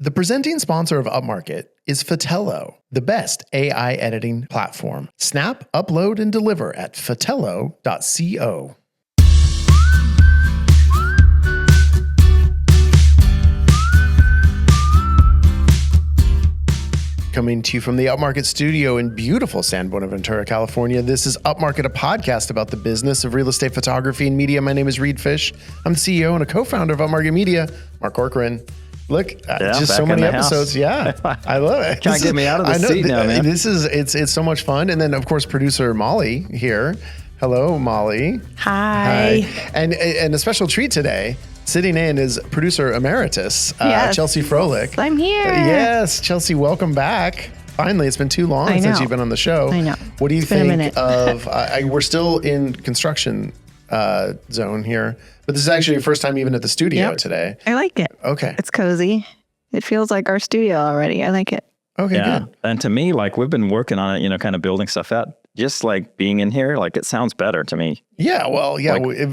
The presenting sponsor of Upmarket is Fotello, the best AI editing platform. Snap, upload, and deliver at fotello.co. Coming to you from the Upmarket studio in beautiful San Buenaventura, California, this is Upmarket, a podcast about the business of real estate photography and media. My name is Reed Fish. I'm the CEO and a co-founder of Upmarket Media. Mark Corcoran. Look, just so many episodes. House. Yeah, I love it. Can't get me out of the seat now, man. It's so much fun. And then, of course, producer Molly here. Hello, Molly. Hi. And a special treat today. Sitting in is producer emeritus, yes, Chelsea Froelich. I'm here. Yes, Chelsea, welcome back. Finally, it's been too long since you've been on the show. I know. What do you think of, we're still in construction zone here, but this is actually your first time even at the studio today. I like it. Okay. It's cozy. It feels like our studio already. I like it. Okay, good. And to me, like we've been working on it, kind of building stuff out. Just like being in here, like it sounds better to me. Yeah, well,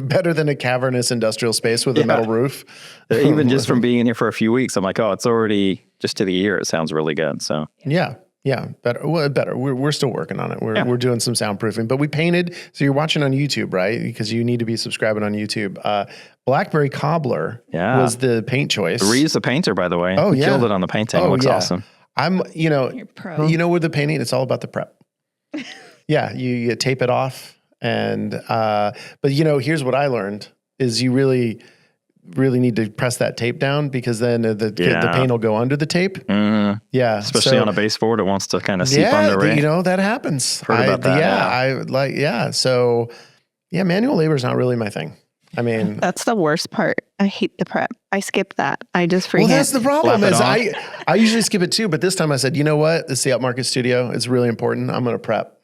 better than a cavernous industrial space with a metal roof. Even just from being in here for a few weeks, I'm like, oh, it's already just to the ear. It sounds really good. So yeah, better. Well, better. We're still working on it. We're doing some soundproofing, but we painted. So you're watching on YouTube, right? Because you need to be subscribing on YouTube. Blackberry Cobbler was the paint choice. Reed's the painter, by the way. Oh, he killed it on the painting. It looks awesome. You're pro. With the painting, it's all about the prep. Yeah, you tape it off, and but here's what I learned is you really need to press that tape down because then the paint will go under the tape. Mm-hmm. Yeah, especially on a baseboard, it wants to kind of seep under. Right? That happens. Heard about that. So manual labor is not really my thing. I mean, that's the worst part. I hate the prep. I skip that. I just freehand. Well, that's the problem. Is I usually skip it too, but this time I said, you know what? It's the Upmarket studio. It's really important. I'm going to prep.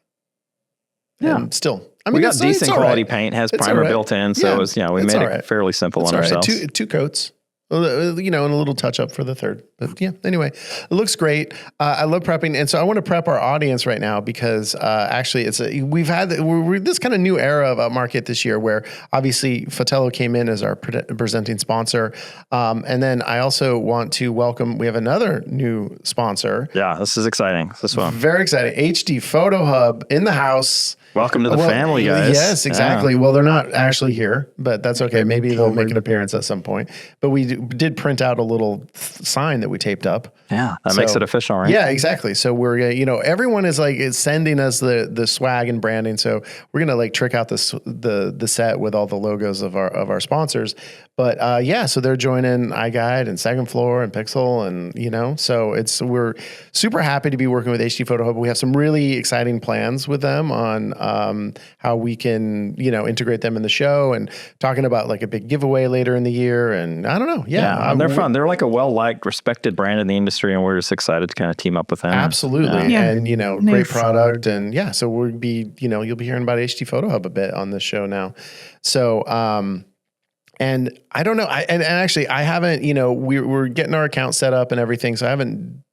Yeah. And still, we got decent quality paint, has primer built in. So we made it fairly simple on ourselves. Two coats, and a little touch up for the third. But anyway, it looks great. I love prepping. And so I want to prep our audience right now because actually we're this kind of new era of Upmarket this year where obviously Fotello came in as our presenting sponsor. And then I also want to welcome, we have another new sponsor. Yeah, this is exciting. This one. Very exciting. HD Photo Hub in the house. Welcome to the family, guys. Yes, exactly. Yeah. Well, they're not actually here, but that's okay. Maybe they'll make an appearance at some point. But we did print out a little sign that we taped up. Yeah, that makes it official, right? Yeah, exactly. So we're, everyone is sending us the swag and branding. So we're gonna trick out the set with all the logos of our sponsors. But so they're joining iGuide and Second Floor and Pixel, and so we're super happy to be working with HD Photo Hub. We have some really exciting plans with them on how we can integrate them in the show, and talking about a big giveaway later in the year. And I don't know, they're fun. They're like a well-liked, respected brand in the industry, and we're just excited to kind of team up with them. Absolutely, and great product, and so we'll be you'll be hearing about HD Photo Hub a bit on this show now. So. And I don't know. Actually, I haven't. We're getting our account set up and everything, so I haven't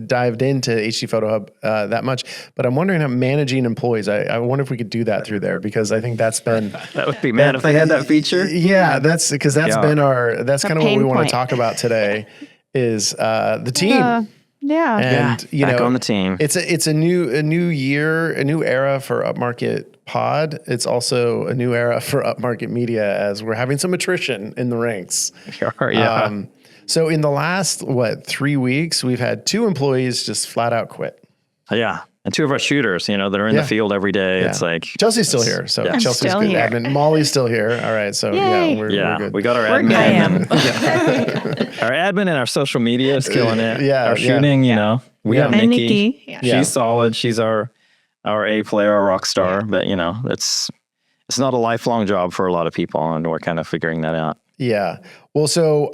dived into HD Photo Hub that much. But I'm wondering how managing employees. I wonder if we could do that through there, because I think that's been that would be if they had that feature. Yeah, that's because that's been that's kind of what we want to talk about today. Is the team. Yeah, and back on the team. It's a new year, a new era for Upmarket Pod. It's also a new era for Upmarket Media, as we're having some attrition in the ranks. Yeah. So in the last 3 weeks, we've had 2 employees just flat out quit. Yeah. And 2 of our shooters, that are in the field every day. Yeah. It's like Chelsea's still here, so Chelsea's still good here. admin. Molly's still here. All right, so we're good. We got our admin. Our admin and our social media is killing it. Our shooting, we have Nikki. She's solid. She's our A player, our rock star. But it's not a lifelong job for a lot of people, and we're kind of figuring that out. Yeah. Well, so,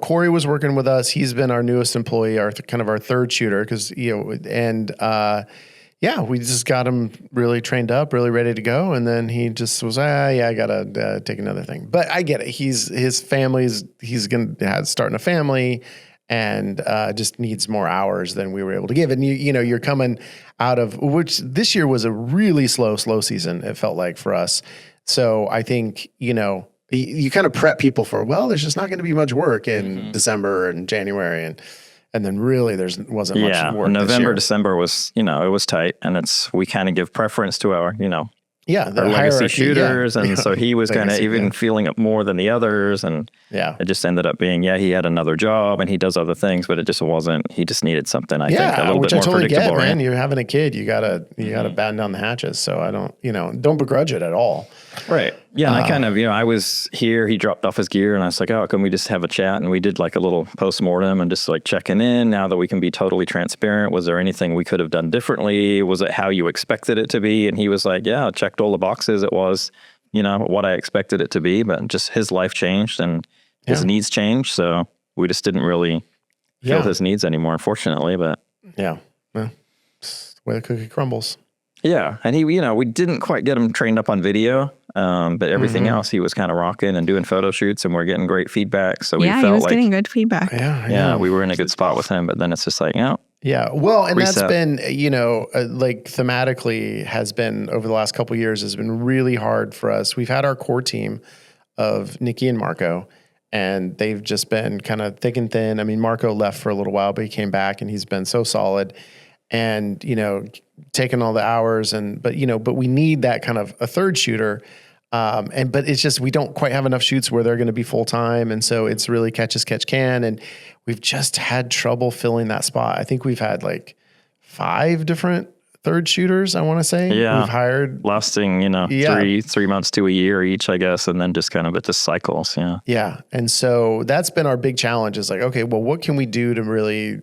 Corey was working with us. He's been our newest employee, our third shooter, because, we just got him really trained up, really ready to go. And then he just was, I got to take another thing. But I get it. He's starting a family, and just needs more hours than we were able to give. And you're coming out of, which this year was a really slow season, it felt like, for us. So I think, you kind of prep people for, well, there's just not going to be much work in December and January. And then really wasn't much work. November, December was, it was tight. And we kind of give preference to our, the our legacy shooters. Yeah. And so he was kind of even feeling it more than the others. And it just ended up being, he had another job and he does other things, but it just wasn't, he just needed something, I think, a little bit more predictable. Man. You're having a kid, you gotta batten down the hatches. So I don't begrudge it at all. Right. Yeah. And I kind of, I was here, he dropped off his gear and I was like, oh, can we just have a chat? And we did like a little postmortem and just like checking in now that we can be totally transparent. Was there anything we could have done differently? Was it how you expected it to be? And he was like, yeah, I checked all the boxes. It was, what I expected it to be, but just his life changed and his needs changed. So we just didn't really feel his needs anymore, unfortunately, but. Yeah. Well, it's the way the cookie crumbles. Yeah. And he, we didn't quite get him trained up on video, but everything else he was kind of rocking and doing photo shoots and we're getting great feedback. So we felt he was getting good feedback. Yeah, we were in a good spot with him, but then it's just like, yeah. Well, and reset. That's been, like thematically has been over the last couple of years has been really hard for us. We've had our core team of Nikki and Marco, and they've just been kind of thick and thin. I mean, Marco left for a little while, but he came back and he's been so solid and, taking all the hours but we need that kind of a third shooter. But it's just, we don't quite have enough shoots where they're going to be full time. And so it's really catch as catch can. And we've just had trouble filling that spot. I think we've had like 5 different third shooters, I want to say. Yeah. We've hired. Lasting, 3 months to a year each, I guess. And then just kind of at the cycles. Yeah. Yeah. And so that's been our big challenge is like, okay, well, what can we do to really,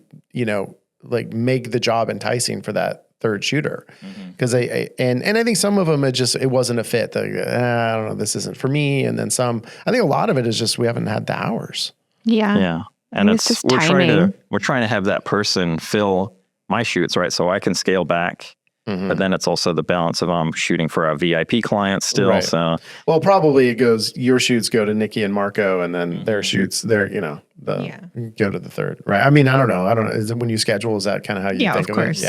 like make the job enticing for that third shooter? Because I think some of them it wasn't a fit. I don't know, this isn't for me. And then some, I think a lot of it is just we haven't had the hours. Yeah. Yeah. And it's just timing. We're trying to have that person fill my shoots, right? So I can scale back. But then it's also the balance of shooting for our VIP clients still. Right. So probably it goes, your shoots go to Nikki and Marco, and then their shoots, go to the third, right? I mean, I don't know. Is it when you schedule, is that kind of how you think of it?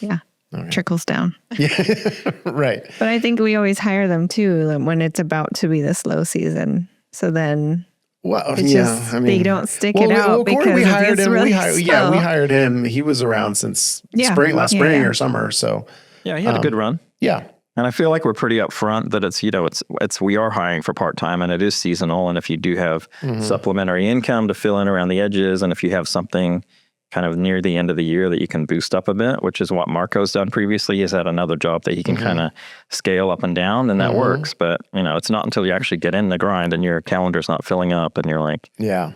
Yeah. Okay. Trickles down. Yeah. Right. But I think we always hire them too when it's about to be the slow season. So then they don't stick it out because we hired him. Really we hired him. He was around since last spring or summer. So he had a good run. Yeah. And I feel like we're pretty upfront that it's we are hiring for part-time and it is seasonal. And if you do have supplementary income to fill in around the edges, and if you have something kind of near the end of the year that you can boost up a bit, which is what Marco's done previously. He's had another job that he can kind of scale up and down, and that works. But, it's not until you actually get in the grind and your calendar's not filling up and you're like,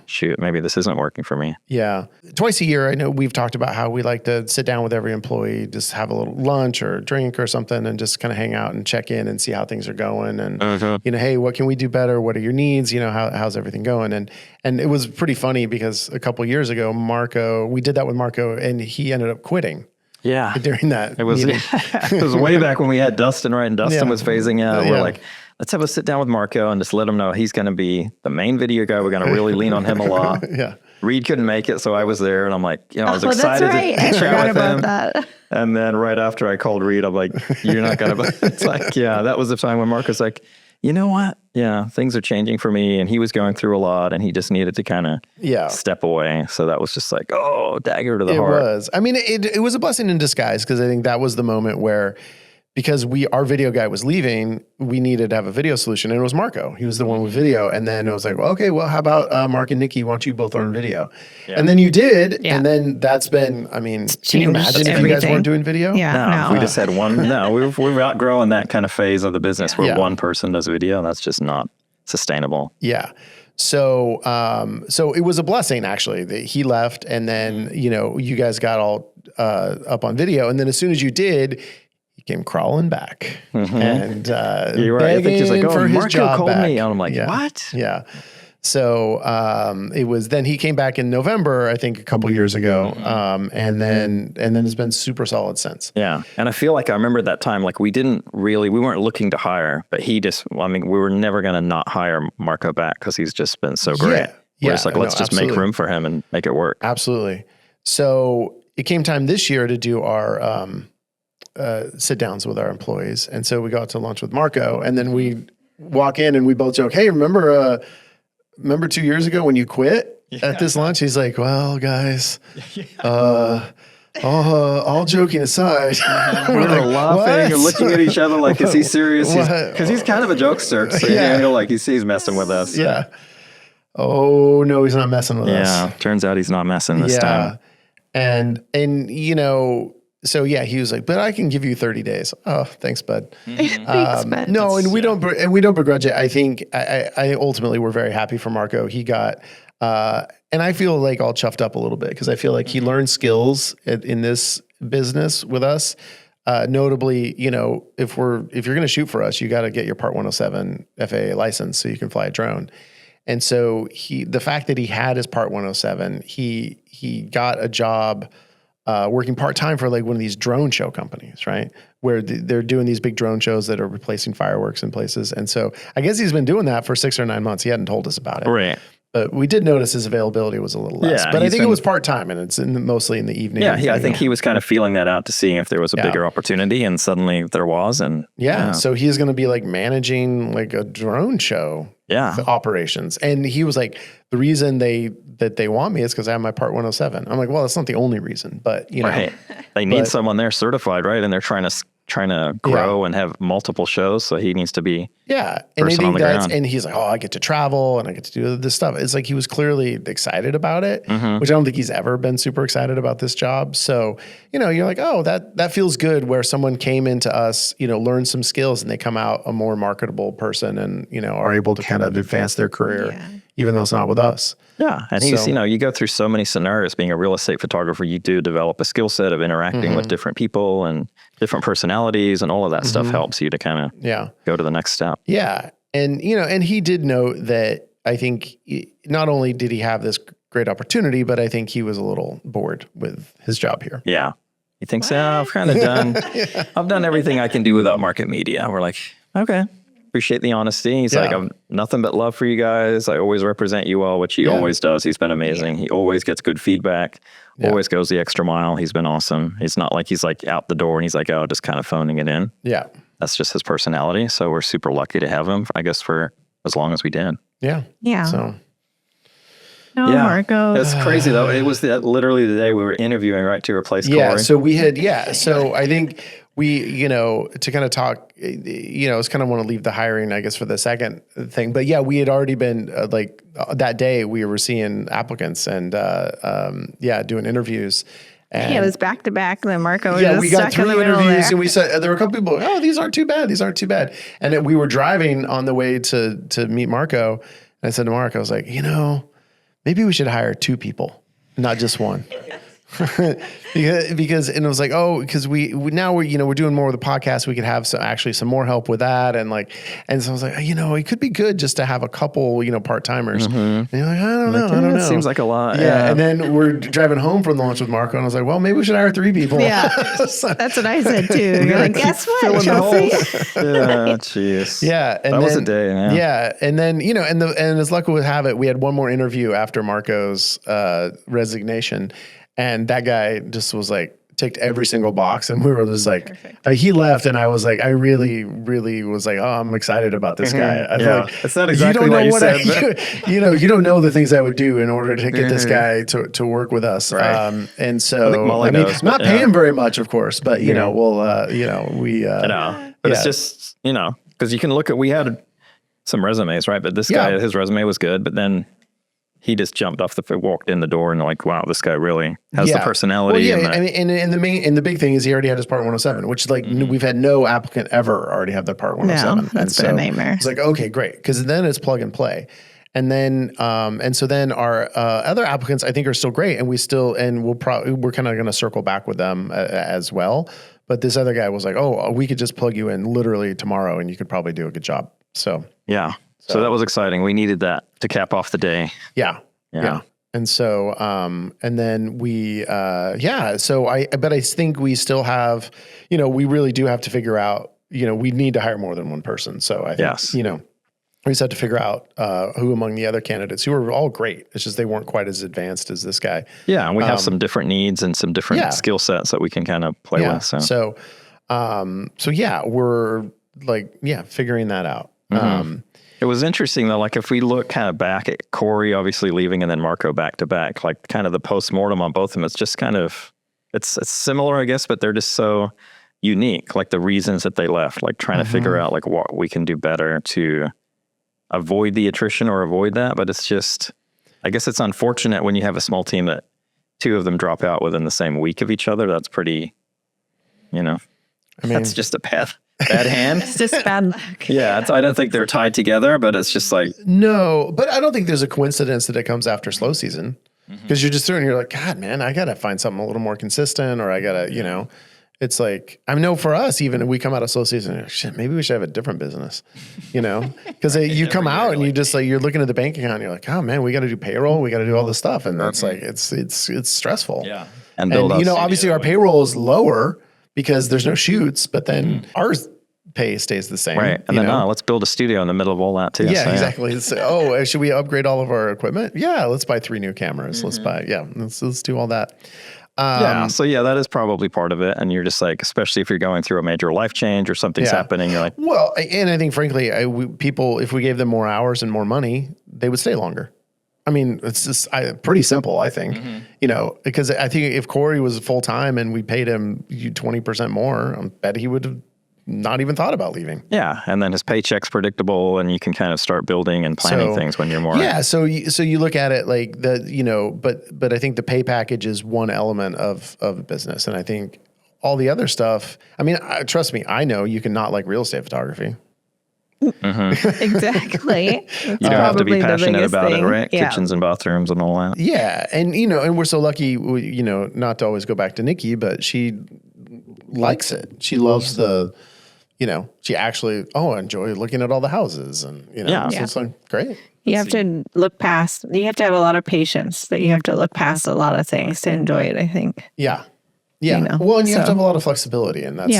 shoot, maybe this isn't working for me. Yeah. Twice a year, I know we've talked about how we like to sit down with every employee, just have a little lunch or drink or something and just kind of hang out and check in and see how things are going. And, hey, what can we do better? What are your needs? How's everything going? And it was pretty funny because a couple of years ago, we did that with Marco and he ended up quitting. Yeah. During that. It was way back when we had Dustin, right? And Dustin was phasing out. We're like, let's have a sit down with Marco and just let him know he's going to be the main video guy. We're going to really lean on him a lot. Yeah. Reed couldn't make it, so I was there and I'm like, I was excited to chat with him. That. And then right after I called Reed, I'm like, you're not going to, it's like, that was the time when Marco's like, you know what? Yeah, things are changing for me. And he was going through a lot and he just needed to kind of step away. So that was just like, dagger to the heart. It was. I mean, it was a blessing in disguise because I think that was the moment where, because our video guy was leaving, we needed to have a video solution. And it was Marco. He was the one with video. And then it was like, how about Mark and Nikki? Why don't you both learn video? Yeah. And then you did. Yeah. And then that's been, I mean, can you imagine if you guys weren't doing video? Yeah. No. We just had one. No, we're outgrowing that kind of phase of the business where one person does video. That's just not sustainable. Yeah. So it was a blessing actually that he left. And then, you guys got all up on video. And then as soon as you did, came crawling back and you're right. I think he's like, for his Marco job called back. me. And I'm like, what? Yeah. So it was then he came back in November, I think a couple years ago, and then has been super solid since. Yeah, and I feel like I remember that time, like we weren't looking to hire, but we were never going to not hire Marco back because he's just been so great. We're just like, let's just make room for him and make it work. Absolutely. So it came time this year to do our sit downs with our employees. And so we got to lunch with Marco, and then we walk in and we both joke, hey, remember 2 years ago when you quit at this lunch? He's like, well, guys, all joking aside, we're like, laughing and looking at each other like, is he serious? Because he's kind of a jokester. So he's messing with us. Yeah. Oh no, he's not messing with us. Yeah. Turns out he's not messing this time. And so he was like, but I can give you 30 days. Oh, thanks, bud. Thanks, bud. No, and we don't begrudge it. I think I ultimately we're very happy for Marco. He got, and I feel like all chuffed up a little bit because I feel like he learned skills in this business with us. Notably, if you're going to shoot for us, you got to get your Part 107 FAA license so you can fly a drone. And so the fact that he had his Part 107, he got a job working part-time for like one of these drone show companies, right? Where they're doing these big drone shows that are replacing fireworks in places. And so I guess he's been doing that for 6 or 9 months. He hadn't told us about it. Right. But we did notice his availability was a little less. But I think it was part-time and it's mostly in the evening. Yeah, I think he was kind of feeling that out to see if there was a bigger opportunity, and suddenly there was. And so he's going to be like managing like a drone show operations. And he was like, the reason they want me is because I have my Part 107. I'm like, well, that's not the only reason, but they need someone there certified, right? And they're trying to grow and have multiple shows, so he needs to be and I think and he's like, oh, I get to travel and I get to do this stuff. It's like he was clearly excited about it, which I don't think he's ever been super excited about this job. So you're like, oh, that feels good where someone came into us, learned some skills and they come out a more marketable person and are able to kind of advance their career, even though it's not with us. Yeah, and he's you go through so many scenarios. Being a real estate photographer, you do develop a skill set of interacting with different people and different personalities, and all of that stuff helps you to kind of go to the next step. Yeah, and and he did note that I think not only did he have this great opportunity, but I think he was a little bored with his job here. Yeah, he thinks, I've kind of done, I've done everything I can do with Upmarket Media. We're like, okay. Appreciate the honesty. He's like, I'm nothing but love for you guys. I always represent you well, which he always does. He's been amazing. He always gets good feedback, always goes the extra mile. He's been awesome. It's not like he's like out the door and he's like, oh, just kind of phoning it in. Yeah. That's just his personality. So we're super lucky to have him, I guess, for as long as we did. Yeah. Yeah. So. Marco. It's crazy though. It was literally the day we were interviewing, right, to replace Corey. Yeah. So we had, so I think we, to kind of talk, I was kind of want to leave the hiring, I guess, for the second thing. But we had already been that day we were seeing applicants and doing interviews. And it was back to back. Then Marco was we got stuck 3 in the interviews, and we said there were a couple people. Oh, these aren't too bad. These aren't too bad. And then we were driving on the way to meet Marco, and I said to Marco, I was like, maybe we should hire 2 people, not just 1. because and it was like, because we now we're doing more with the podcast. We could have some more help with that, and so I was like, it could be good just to have a couple part timers. And you're like, I don't know. It seems like a lot. Yeah. And then we're driving home from the lunch with Marco, and I was like, well, maybe we should hire 3 people. Yeah, that's what I said too. You're like, guess what, Chelsea? Jeez. Yeah, and that was a day. Yeah, and then and as luck would have it, we had one more interview after Marco's resignation. And that guy just was like, ticked every single box. And we were just like, he left. And I was like, I really, really was like, oh, I'm excited about this guy. I feel like, it's not exactly what you said. You don't know the things I would do in order to get this guy to work with us. Right. And so, knows, not pay him very much, of course, but we'll, we, but it's just, because you can look at, we had some resumes, right? But this guy, his resume was good, but then he just jumped off walked in the door and like, wow, this guy really has the personality. Well, and the big thing is he already had his Part 107, which we've had no applicant ever already have their Part 107. No, that's been a nightmare. It's like, okay, great. Because then it's plug and play. And then, so then our other applicants I think are still great. And we're kind of going to circle back with them as well. But this other guy was like, oh, we could just plug you in literally tomorrow and you could probably do a good job. So, yeah. So that was exciting. We needed that to cap off the day. Yeah. And so, and then we, but I think we still have, we really do have to figure out, we need to hire more than one person. So I think, we just have to figure out who among the other candidates who are all great. It's just they weren't quite as advanced as this guy. Yeah. And we have some different needs and some different skill sets that we can kind of play with. So we're figuring that out. It was interesting though, like if we look kind of back at Corey obviously leaving and then Marco back to back, like kind of the post-mortem on both of them, it's just kind of, it's similar, I guess, but they're just so unique, like the reasons that they left, like trying to figure out like what we can do better to avoid the attrition or avoid that. But it's just, I guess it's unfortunate when you have a small team that two of them drop out within the same week of each other. That's pretty, that's just a bad hand. It's just bad luck. Yeah, I don't think they're tied together, but it's just like. No, but I don't think there's a coincidence that it comes after slow season. Because you're just doing, you're like, God, man, I got to find something a little more consistent, or I got to, it's like, I know for us, even if we come out of slow season, shit, maybe we should have a different business, because you come out and you just like, you're looking at the bank account and you're like, oh man, we got to do payroll. We got to do all this stuff. And that's like, it's stressful. Yeah. And obviously our payroll is lower because there's no shoots, but then our pay stays the same. Right. And then let's build a studio in the middle of all that too. Yeah, so, exactly. So, should we upgrade all of our equipment? Yeah. Let's buy 3 new cameras. Let's do all that. So that is probably part of it. And you're just like, especially if you're going through a major life change or something's happening, you're like, well, and I think frankly, people, if we gave them more hours and more money, they would stay longer. I mean, it's just pretty simple, I think, because I think if Corey was full time and we paid him 20% more, I bet he would have not even thought about leaving. Yeah. And then his paycheck's predictable and you can kind of start building and planning things when you're more. Yeah. So you look at it like but I think the pay package is one element of a business. And I think all the other stuff, I mean, trust me, I know you can not like real estate photography. Exactly. You don't have to be passionate about it, right? Yeah. Kitchens and bathrooms and all that. Yeah. And, and we're so lucky, not to always go back to Nikki, but she likes it. She loves she actually, enjoy looking at all the houses and, so it's like, great. You have to look past, you have to have a lot of patience, that you have to look past a lot of things to enjoy it, I think. Yeah. Yeah. Well, and you have to have a lot of flexibility, and that's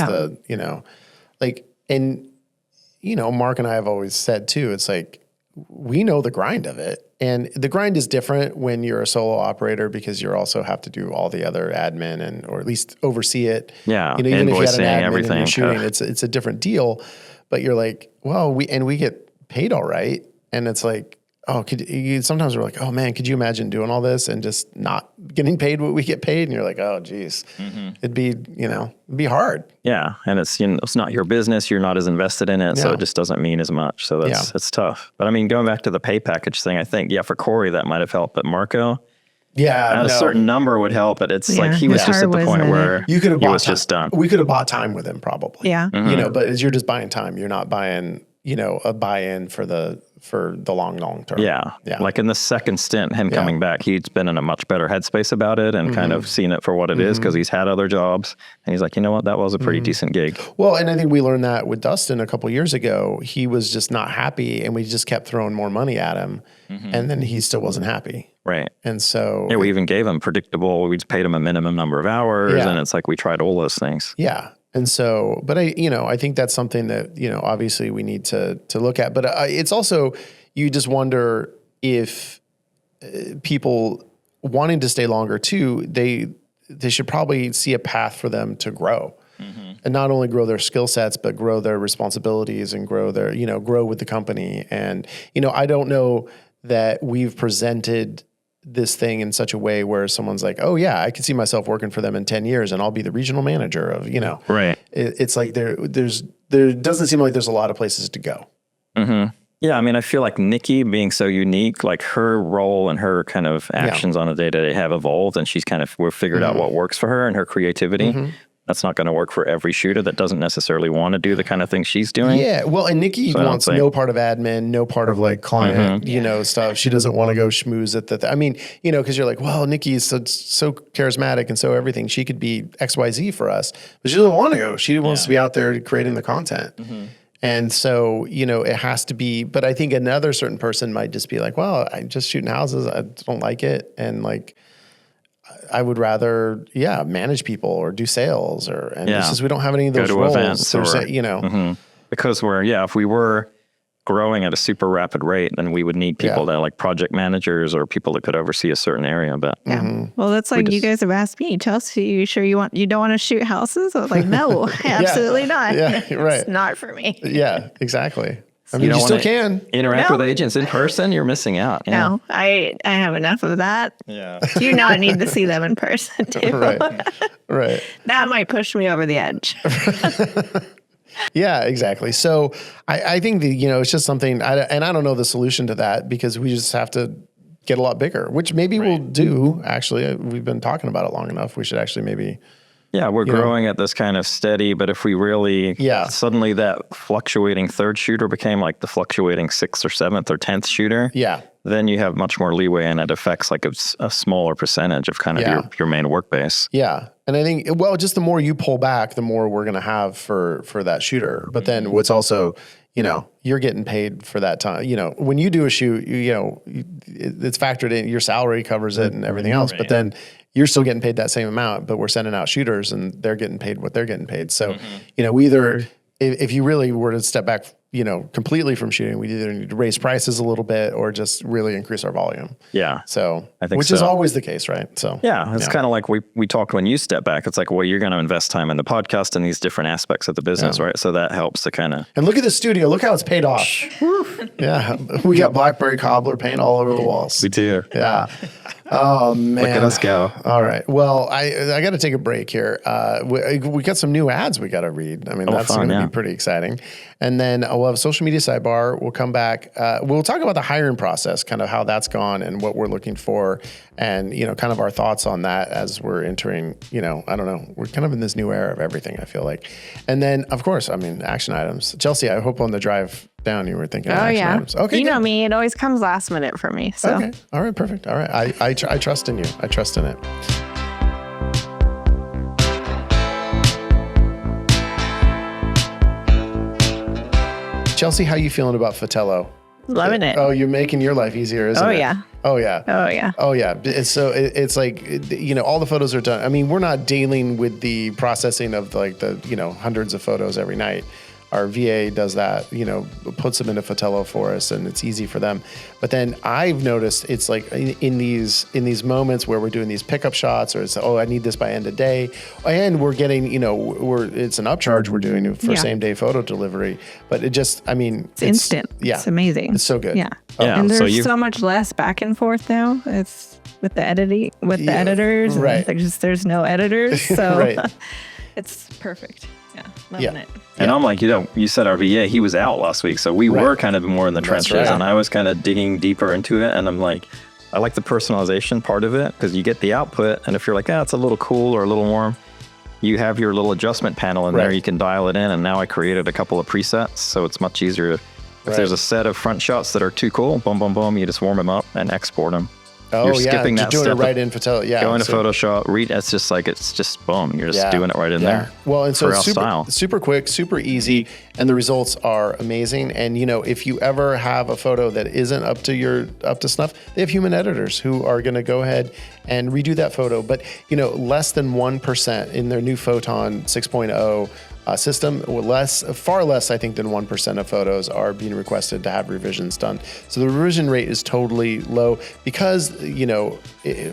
Mark and I have always said too, it's like, we know the grind of it. And the grind is different when you're a solo operator because you also have to do all the other admin or at least oversee it. Yeah, even if you had an admin everything. And you're shooting, it's a different deal. But you're like, well, we get paid all right. And it's like, sometimes we're like, oh man, could you imagine doing all this and just not getting paid what we get paid? And you're like, oh geez, it'd be hard. Yeah. And it's, it's not your business. You're not as invested in it. So it just doesn't mean as much. So it's tough. But I mean, going back to the pay package thing, I think, for Corey, that might've helped, but Marco, a certain number would help, but it's like, he was just at the point where he was just done. We could have bought time with him probably. Yeah. But as you're just buying time, you're not buying, a buy-in for the long term. Yeah. Like in the second stint, him coming back, he's been in a much better headspace about it and kind of seen it for what it is because he's had other jobs. And he's like, you know what? That was a pretty decent gig. Well, and I think we learned that with Dustin a couple years ago. He was just not happy and we just kept throwing more money at him. And then he still wasn't happy. Right. And so. Yeah, we even gave him predictable. We just paid him a minimum number of hours. And it's like we tried all those things. Yeah. And so, but I think that's something that, obviously we need to look at. But it's also, you just wonder if people wanting to stay longer too, they should probably see a path for them to grow. And not only grow their skill sets, but grow their responsibilities and grow their, grow with the company. And, I don't know that we've presented this thing in such a way where someone's like, oh yeah, I can see myself working for them in 10 years and I'll be the regional manager of, Right. It's like there doesn't seem like there's a lot of places to go. Yeah. I mean, I feel like Nikki being so unique, like her role and her kind of actions on a day-to-day have evolved and she's we've figured out what works for her and her creativity. That's not going to work for every shooter that doesn't necessarily want to do the kind of things she's doing. Yeah. Well, and Nikki wants no part of admin, no part of like client, stuff. She doesn't want to go schmooze at the, I mean, because you're like, well, Nikki is so charismatic and so everything. She could be XYZ for us, but she doesn't want to go. She wants to be out there creating the content. And so, it has to be, but I think another certain person might just be like, well, I'm just shooting houses. I don't like it. And like, I would rather, manage people or do sales it's just, we don't have any of those roles. Events because if we were growing at a super rapid rate, then we would need people that are like project managers or people that could oversee a certain area. But well, that's like you guys have asked me, Chelsea, you sure you don't want to shoot houses? I was like, no, absolutely not. Yeah, right. It's not for me. Yeah, exactly. I mean, you still can interact with agents in person. You're missing out. Yeah. No, I have enough of that. Yeah. Do not need to see them in person too. Right. That might push me over the edge. Yeah, exactly. So I think it's just something, and I don't know the solution to that because we just have to get a lot bigger, which maybe we'll do. Actually, we've been talking about it long enough. We should actually maybe. Yeah, we're growing at this kind of steady, but if we really, suddenly that fluctuating third shooter became like the fluctuating 6th or 7th or 10th shooter. Yeah. Then you have much more leeway and it affects like a smaller percentage of kind of your main work base. Yeah. And I think, just the more you pull back, the more we're going to have for that shooter. But then what's also, you're getting paid for that time. When you do a shoot, it's factored in, your salary covers it and everything else. But then you're still getting paid that same amount, but we're sending out shooters and they're getting paid what they're getting paid. So, we either, if you really were to step back, completely from shooting, we either need to raise prices a little bit or just really increase our volume. Yeah. So, I think which is always the case, right? So, it's kind of like we talked when you step back. It's like, well, you're going to invest time in the podcast and these different aspects of the business, right? So that helps to kind of. And look at the studio. Look how it's paid off. Yeah. We got Blackberry cobbler paint all over the walls. We do. Yeah. Oh, man. Look at us go. All right. Well, I got to take a break here. We got some new ads we got to read. I mean, that's going to be pretty exciting. And then we'll have a social media sidebar. We'll come back. We'll talk about the hiring process, kind of how that's gone and what we're looking for and, kind of our thoughts on that as we're entering, I don't know, we're kind of in this new era of everything, I feel like. And then, of course, action items. Chelsea, I hope on the drive down you were thinking of action items. Okay, you know me, it always comes last minute for me. So. Okay. All right, perfect. All right. I trust in you. I trust in it. Chelsea, how you feeling about Fotello? Loving it. Oh, you're making your life easier, isn't it? Yeah. Oh, yeah. Oh, yeah. Oh, yeah. It's like, all the photos are done. I mean, we're not dealing with the processing of like the, hundreds of photos every night. Our VA does that, puts them into Fotello for us, and it's easy for them. But then I've noticed it's like in these moments where we're doing these pickup shots, or it's I need this by end of day, and we're getting it's an upcharge we're doing for same day photo delivery. But it's instant. Yeah, it's amazing. It's so good. Yeah, and there's so much less back and forth now. It's with the editing with the editors. Right. There's no editors, so it's perfect. Yeah, loving it. And I'm like, you said our VA, he was out last week. So we were kind of more in the trenches and I was kind of digging deeper into it. And I'm like, I like the personalization part of it because you get the output. And if you're like, it's a little cool or a little warm, you have your little adjustment panel in there. You can dial it in. And now I created a couple of presets. So it's much easier. If there's a set of front shots that are too cool, boom, boom, boom, you just warm them up and export them. Oh, you're skipping that doing step. It right in Fotello. Yeah. Go into Photoshop, it's just boom. You're just doing it right in there. Well, and so it's super quick, super easy, and the results are amazing. And if you ever have a photo that isn't up to snuff, they have human editors who are going to go ahead and redo that photo. But less than 1% in their new Photon 6.0 system, far less, I think, than 1% of photos are being requested to have revisions done. So the revision rate is totally low because,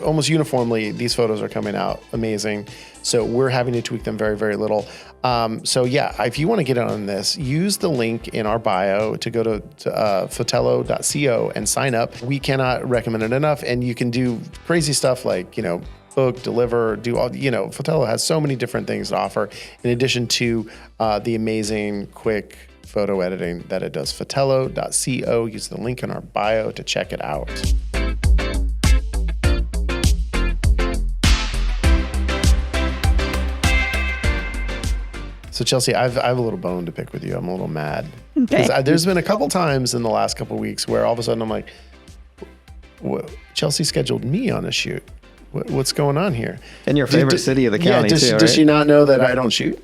almost uniformly, these photos are coming out amazing. So we're having to tweak them very, very little. If you want to get on this, use the link in our bio to go to fotello.co and sign up. We cannot recommend it enough. And you can do crazy stuff like, book, deliver, do all, Fotello has so many different things to offer in addition to the amazing quick photo editing that it does. Fotello.co, use the link in our bio to check it out. So Chelsea, I have a little bone to pick with you. I'm a little mad. Okay. There's been a couple times in the last couple of weeks where all of a sudden I'm like, Chelsea scheduled me on a shoot. What's going on here? In your favorite city of the county, does she not know that I don't shoot?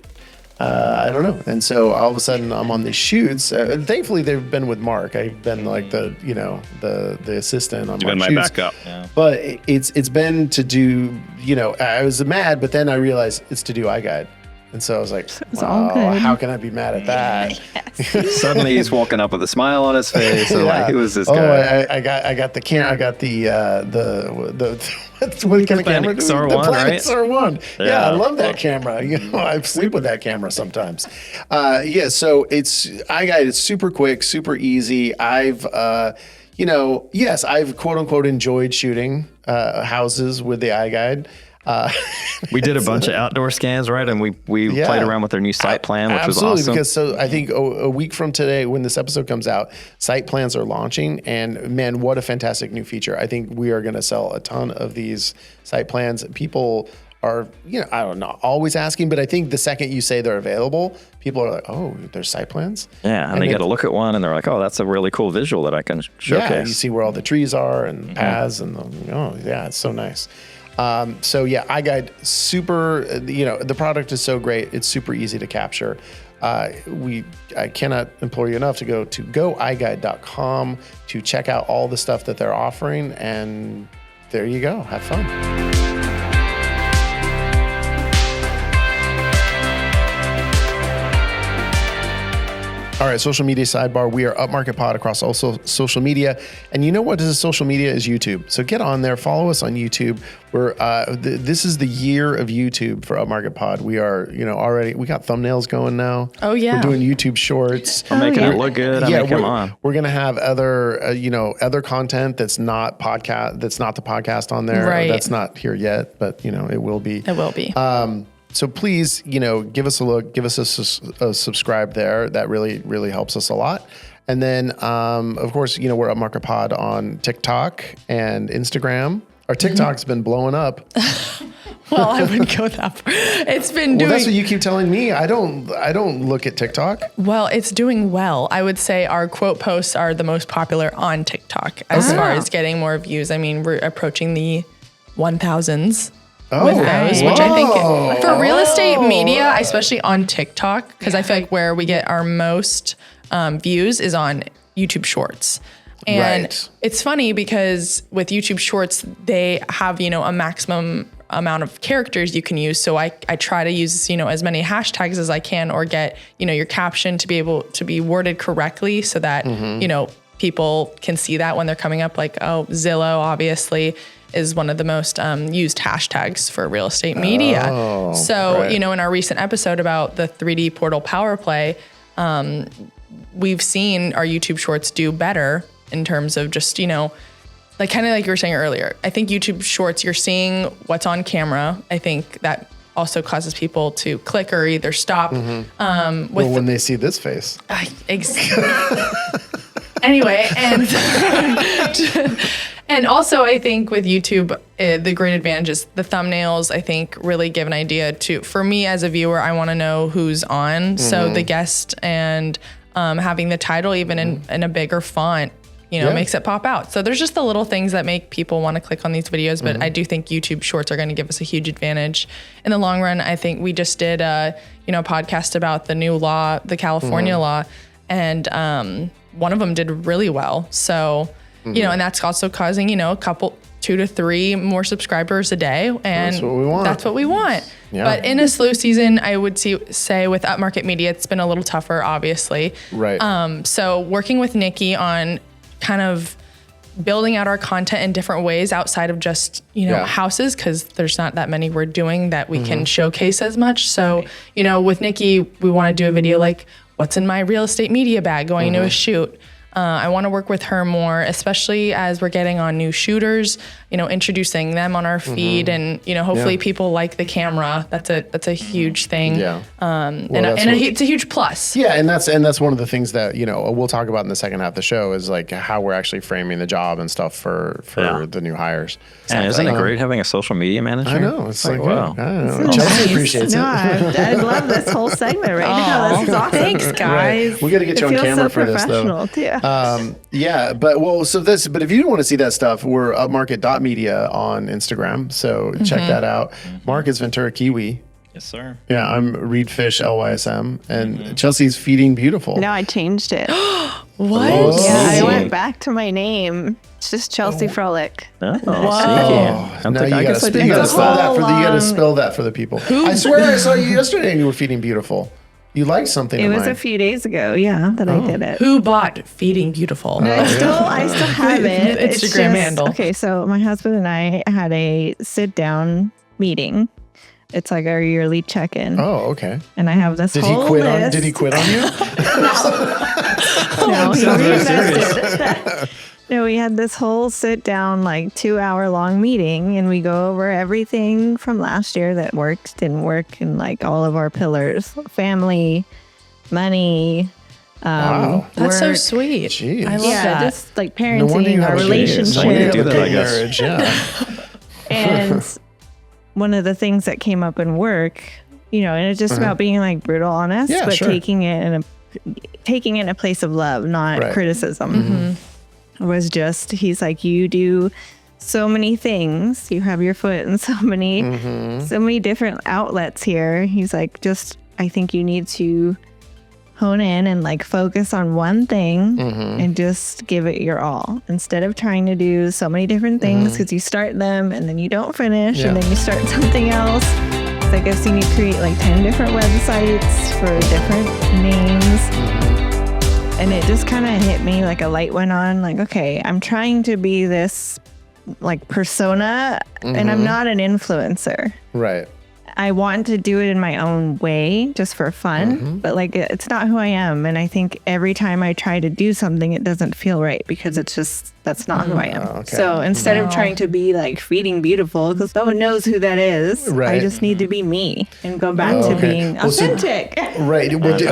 I don't know. And so all of a sudden I'm on these shoots. Thankfully they've been with Mark. I've been like the assistant on my shoots. backup. Yeah. But it's been to do, I was mad, but then I realized it's to do iGuide. And so I was like, wow, how can I be mad at that? Yes. Suddenly he's walking up with a smile on his face. So like, who is this guy? I got the camera. I got the what kind of camera? The R1, right? R1. Yeah, I love that camera. You know, I sleep with that camera sometimes. So it's iGuide. It's super quick, super easy. I've I've quote unquote enjoyed shooting houses with the iGuide. We did a bunch of outdoor scans, right? And we played around with their new site plan, which was awesome. Because I think a week from today, when this episode comes out, site plans are launching, and man, what a fantastic new feature! I think we are going to sell a ton of these site plans. People are, I don't know, always asking, but I think the second you say they're available, people are like, oh, there's site plans? Yeah, and they get to look at one and they're like, oh, that's a really cool visual that I can showcase. Yeah, you see where all the trees are and paths and it's so nice. iGuide, super, the product is so great. It's super easy to capture. I cannot implore you enough to go to goiguide.com to check out all the stuff that they're offering. And there you go. Have fun. All right, social media sidebar. We are Upmarket Pod across all social media. And you know what is social media is YouTube. So get on there, follow us on YouTube. We're this is the year of YouTube for Upmarket Pod. We are, already, we got thumbnails going now. Oh yeah. We're doing YouTube shorts. We're making it look good. Come on. We're going to have other, other content that's not the podcast on there. Right. That's not here yet, but it will be. It will be. So please, give us a look, give us a subscribe there. That really, really helps us a lot. And then, of course, we're Upmarket Pod on TikTok and Instagram. Our TikTok's been blowing up. Well, I wouldn't go that far. It's been doing. Well, that's what you keep telling me. I don't look at TikTok. Well, it's doing well. I would say our quote posts are the most popular on TikTok as far as getting more views. I mean, we're approaching the 1,000s. With those, which I think for real estate media, especially on TikTok, because I feel like where we get our most views is on YouTube Shorts. And it's funny because with YouTube Shorts, they have, a maximum amount of characters you can use. So I try to use, as many hashtags as I can, or get, your caption to be able to be worded correctly so that, people can see that when they're coming up, like, Zillow, obviously, is one of the most used hashtags for real estate media. In our recent episode about the 3D portal power play, we've seen our YouTube Shorts do better in terms of just, kind of like you were saying earlier. I think YouTube Shorts, you're seeing what's on camera. I think that also causes people to click or either stop. When they see this face. Anyway, and also I think with YouTube, the great advantage is the thumbnails, I think, really give an idea for me as a viewer, I want to know who's on. So the guest and having the title even in a bigger font, makes it pop out. So there's just the little things that make people want to click on these videos. But I do think YouTube Shorts are going to give us a huge advantage in the long run. I think we just did a podcast about the new law, the California law, and one of them did really well. So, and that's also causing, a couple, 2 to 3 more subscribers a day. And that's what we want. Yeah. But in a slow season, I would say with Upmarket Media, it's been a little tougher, obviously. Right. So working with Nikki on kind of building out our content in different ways outside of just, houses, because there's not that many we're doing that we can showcase as much. So, with Nikki, we want to do a video like, what's in my real estate media bag going into a shoot. I want to work with her more, especially as we're getting on new shooters, introducing them on our feed, and hopefully people like the camera. That's a huge thing. Yeah. It's a huge plus. Yeah, and that's one of the things that we'll talk about in the second half of the show is like how we're actually framing the job and stuff for the new hires. And isn't it great having a social media manager? I know. It's like wow. I don't know. Chelsea appreciates it. I love this whole segment right now. This is awesome. Thanks, guys. Right. We got to get you on camera for this though. Too. But if you want to see that stuff, we're upmarket.media on Instagram. So check that out. Mark is Ventura Kiwi. Yes, sir. Yeah, I'm Reed Fish, LYSM, and Chelsea's Feeding Beautiful. No, I changed it. What? Oh, yeah, I went back to my name. It's just Chelsea Frolic. Oh, now you gotta spell that for the people. I swear I saw you yesterday and you were Feeding Beautiful. You liked something. It was a few days ago, that I did it. Who bought Feeding Beautiful? No, I still have it. Instagram handle. Okay, so my husband and I had a sit-down meeting. It's like our yearly check-in. Oh, okay. And I have this whole list. Did he quit on you? No, he reinvested. No, we had this whole sit-down, 2-hour-long meeting, and we go over everything from last year that worked, didn't work, and all of our pillars: family, money. Wow, that's so sweet. Jeez. I love that. Just parenting, our relationship, do that, I guess. marriage. Yeah. And one of the things that came up in work, and it's just about being brutal honest, but taking it in a place of love, not criticism. Was just, he's like, you do so many things. You have your foot in so many different outlets here. He's like, I think you need to hone in and focus on one thing and just give it your all, instead of trying to do so many different things, because you start them and then you don't finish and then you start something else. It's like I've seen you create 10 different websites for different names. And it just kind of hit me, a light went on, okay, I'm trying to be this persona and I'm not an influencer. Right. I want to do it in my own way, just for fun, but it's not who I am. And I think every time I try to do something, it doesn't feel right, because that's not who I am. Oh, okay. So instead of trying to be Feeding Beautiful, because no one knows who that is, I just need to be me and go back to being authentic. Right. Authentic.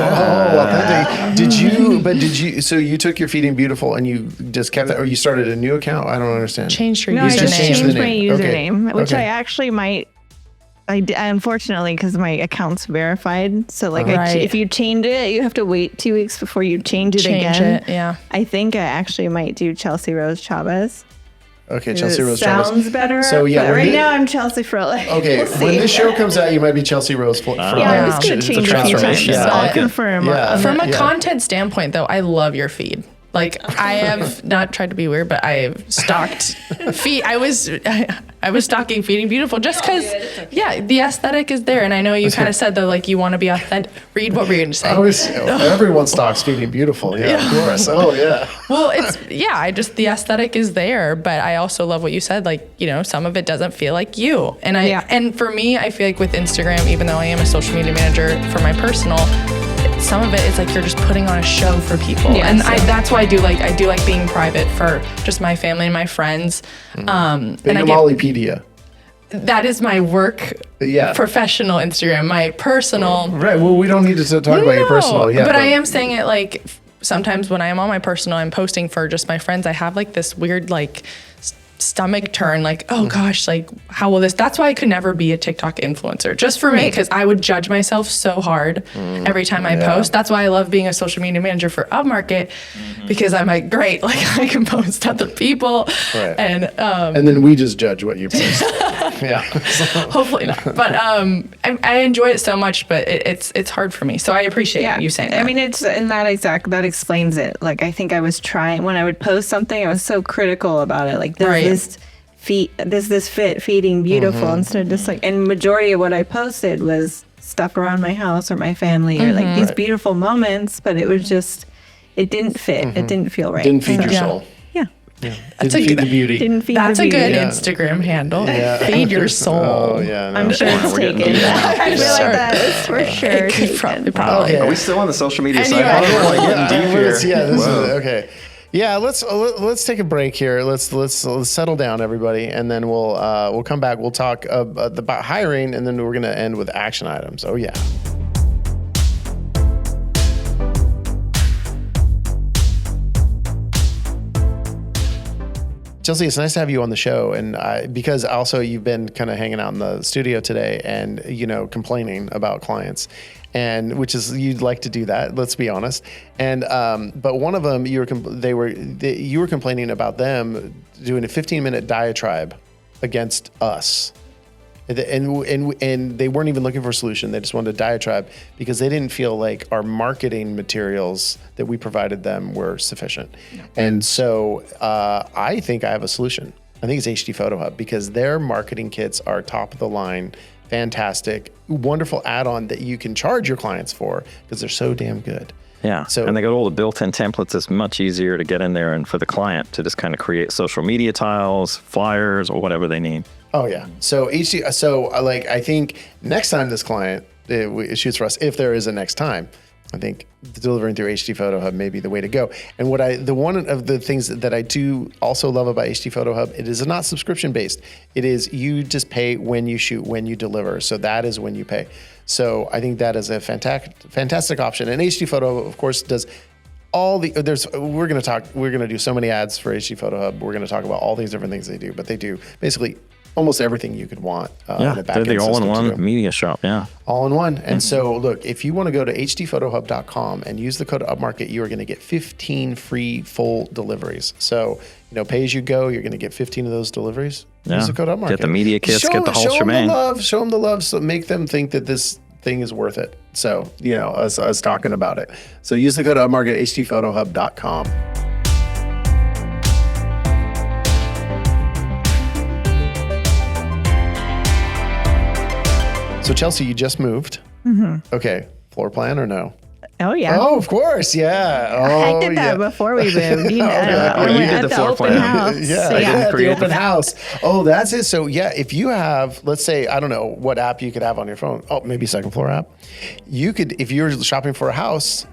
So you took your Feeding Beautiful and you just kept that, or you started a new account? I don't understand. Changed your username. No, I just changed my username, which I actually might. Unfortunately, because my account's verified, so if you change it, you have to wait 2 weeks before you change it again. I think I actually might do Chelsea Rose Chavez. Okay, Chelsea Rose Chavez sounds better. So right now I'm Chelsea Frolic. Okay, when this show comes out, you might be Chelsea Rose Frolic. I'm just gonna change a few times. I'll confirm. From a content standpoint, though, I love your feed. I have not tried to be weird, but I have stalked feed. I was stalking Feeding Beautiful just because, the aesthetic is there. And I know you kind of said, though, you want to be authentic. Reed, what were you going to say? Everyone stalks Feeding Beautiful. Yeah, of course. Oh, yeah. Well, the aesthetic is there, but I also love what you said. Some of it doesn't feel like you. And and for me, I feel like with Instagram, even though I am a social media manager for my personal, some of it is you're just putting on a show for people. That's why I do like being private for just my family and my friends. Mollypedia. That is my work professional Instagram. My personal. Right. Well, we don't need to talk about your personal yet. But I am saying it sometimes when I am on my personal, I'm posting for just my friends. I have this weird stomach turn, oh gosh, how will this? That's why I could never be a TikTok influencer, just for me, because I would judge myself so hard every time I post. That's why I love being a social media manager for Upmarket, because I'm great, I can post other people, and then we just judge what you post. Hopefully not, but I enjoy it so much, but it's hard for me, so I appreciate you saying that. I mean, that explains it. I think I was trying, when I would post something, I was so critical about it, does this fit Feeding Beautiful, instead of just and majority of what I posted was stuff around my house or my family, or these beautiful moments, but it was just, it didn't fit. It didn't feel right. Didn't feed your soul. That's didn't feed the beauty. Didn't feed the beauty. That's a good Instagram handle. Feed your soul. Oh yeah, I'm sure it's taken. I feel like that is for sure taken. Probably. Are we still on the social media side? Okay. Yeah, let's take a break here. Let's settle down, everybody, and then we'll come back. We'll talk about hiring, and then we're gonna end with action items. Oh yeah. Chelsea, it's nice to have you on the show, and because also you've been kind of hanging out in the studio today, and complaining about clients, and which is, you'd like to do that. Let's be honest. And but one of them, you were complaining about them doing a 15-minute diatribe against us. And they weren't even looking for a solution. They just wanted a diatribe because they didn't feel like our marketing materials that we provided them were sufficient. No. And so I think I have a solution. I think it's HD Photo Hub because their marketing kits are top of the line, fantastic, wonderful add-on that you can charge your clients for because they're so damn good. Yeah, so, and they got all the built-in templates. It's much easier to get in there and for the client to just kind of create social media tiles, flyers, or whatever they need. Oh yeah. So I think next time this client shoots for us, if there is a next time, I think delivering through HD Photo Hub may be the way to go. And one of the things that I do also love about HD Photo Hub, it is not subscription based. It is you just pay when you shoot, when you deliver. So that is when you pay. So I think that is a fantastic option. And HD Photo Hub, of course, does all the we're going to do so many ads for HD Photo Hub. We're going to talk about all these different things they do, but they do basically almost everything you could want. They're the all-in-one media shop. Yeah, all in one. And so, look, if you want to go to hdphotohub.com and use the code Upmarket, you are going to get 15 free full deliveries. So, pay as you go, you're going to get 15 of those deliveries. Yeah. Use the code Upmarket. Get the media kits, get the whole shebang. Show them the love. So make them think that this thing is worth it. So, us talking about it. So use the code Upmarket, hdphotohub.com. So Chelsea, you just moved. Mm-hmm. Okay. Floor plan or no? Oh, yeah. Oh, of course. Yeah. I did that before we moved. You did the floor plan. House. Yeah. So, yeah. The open house. Oh, that's it. So yeah, if you have, let's say, I don't know what app you could have on your phone. Oh, maybe Second Floor app. You could, if you're shopping for a house,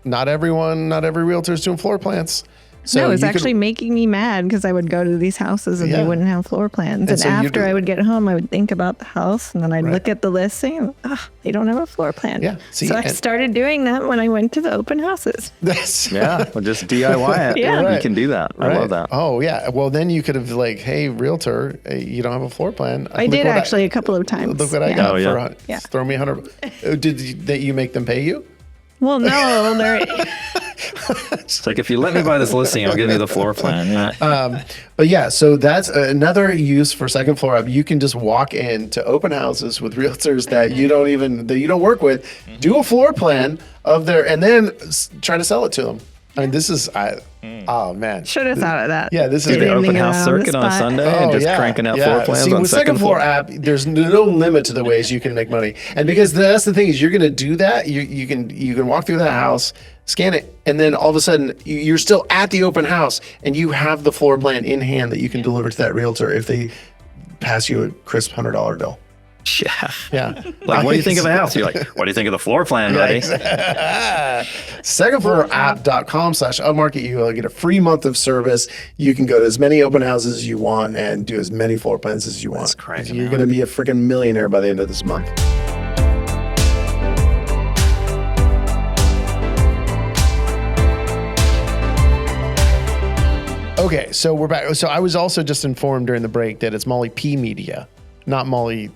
not every realtor is doing floor plans. So no, it was actually making me mad because I would go to these houses and they wouldn't have floor plans. And so after I would get home, I would think about the house and then I'd look at the listing and they don't have a floor plan. Yeah. So I started doing that when I went to the open houses. Well, just DIY it. Yeah. You can do that. I love that. Oh, yeah. Well, then you could have hey, realtor, you don't have a floor plan. I did actually a couple of times. Look what I got for throw me $100. Did you make them pay you? Well, no, it's like, if you let me buy this listing, I'll give you the floor plan. Yeah. But yeah, so that's another use for Second Floor Up. You can just walk into open houses with realtors that you don't work with, do a floor plan of their, and then try to sell it to them. I mean, this is, oh man. Should have thought of that. Yeah, this is the open house circuit on Sunday and just cranking out floor plans on with Second Floor app, there's no limit to the ways you can make money. And because that's the thing is, you're going to do that. You can walk through that house, scan it, and then all of a sudden you're still at the open house and you have the floor plan in hand that you can deliver to that realtor if they pass you a crisp $100 bill. Yeah. Like, what do you think of the house? You're like, what do you think of the floor plan, buddy? Secondfloorapp.com/upmarket. You will get a free month of service. You can go to as many open houses as you want and do as many floor plans as you want. That's crazy. You're going to be a freaking millionaire by the end of this month. Okay, so we're back. So I was also just informed during the break that it's Molly P Media, not Molly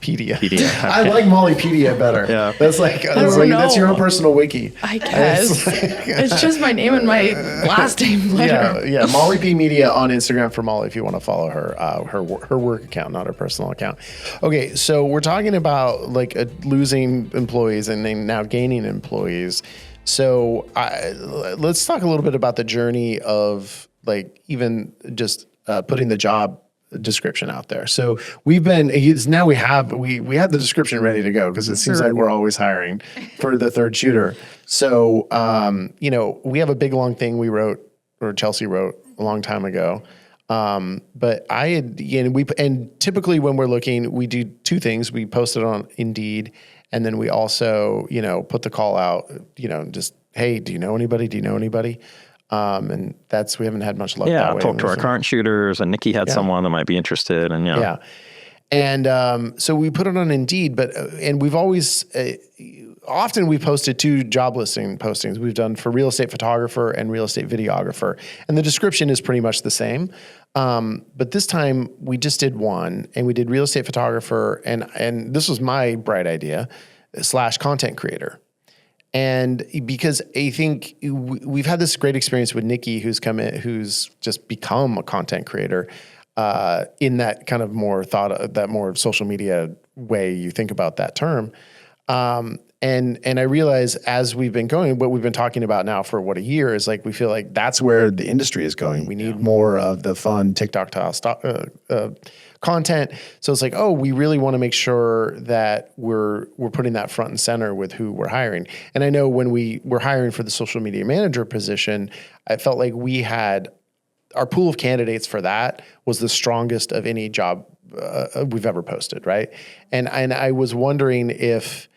Pedia. I like Mollypedia better. Yeah. That's your own personal wiki. I guess. It's just my name and my last name letter. Yeah. Molly P Media on Instagram for Molly if you want to follow her her work account, not her personal account. Okay, so we're talking about losing employees and then now gaining employees. So let's talk a little bit about the journey of even just putting the job description out there. So we had the description ready to go because it seems like we're always hiring for the third shooter. So we have a big long thing we wrote, or Chelsea wrote a long time ago. But typically when we're looking, we do two things. We post it on Indeed, and then we also put the call out. Just, hey, do you know anybody? Do you know anybody? And we haven't had much luck that way. Talk to our current shooters, and Nikki had someone that might be interested, and And so we put it on Indeed, and we've always, often we posted two job listing postings. We've done for real estate photographer and real estate videographer, and the description is pretty much the same. But this time we just did one, and we did real estate photographer, and this was my bright idea, / content creator. And because I think we've had this great experience with Nikki, who's come in, who's just become a content creator. in that kind of more that more social media way you think about that term. And I realize as we've been going, what we've been talking about now for a year is like, we feel like that's where the industry is going. We need more of the fun TikTok content. So it's like, we really want to make sure that we're putting that front and center with who we're hiring. And I know when we were hiring for the social media manager position, I felt like we had our pool of candidates for that was the strongest of any job we've ever posted, right? And I was wondering if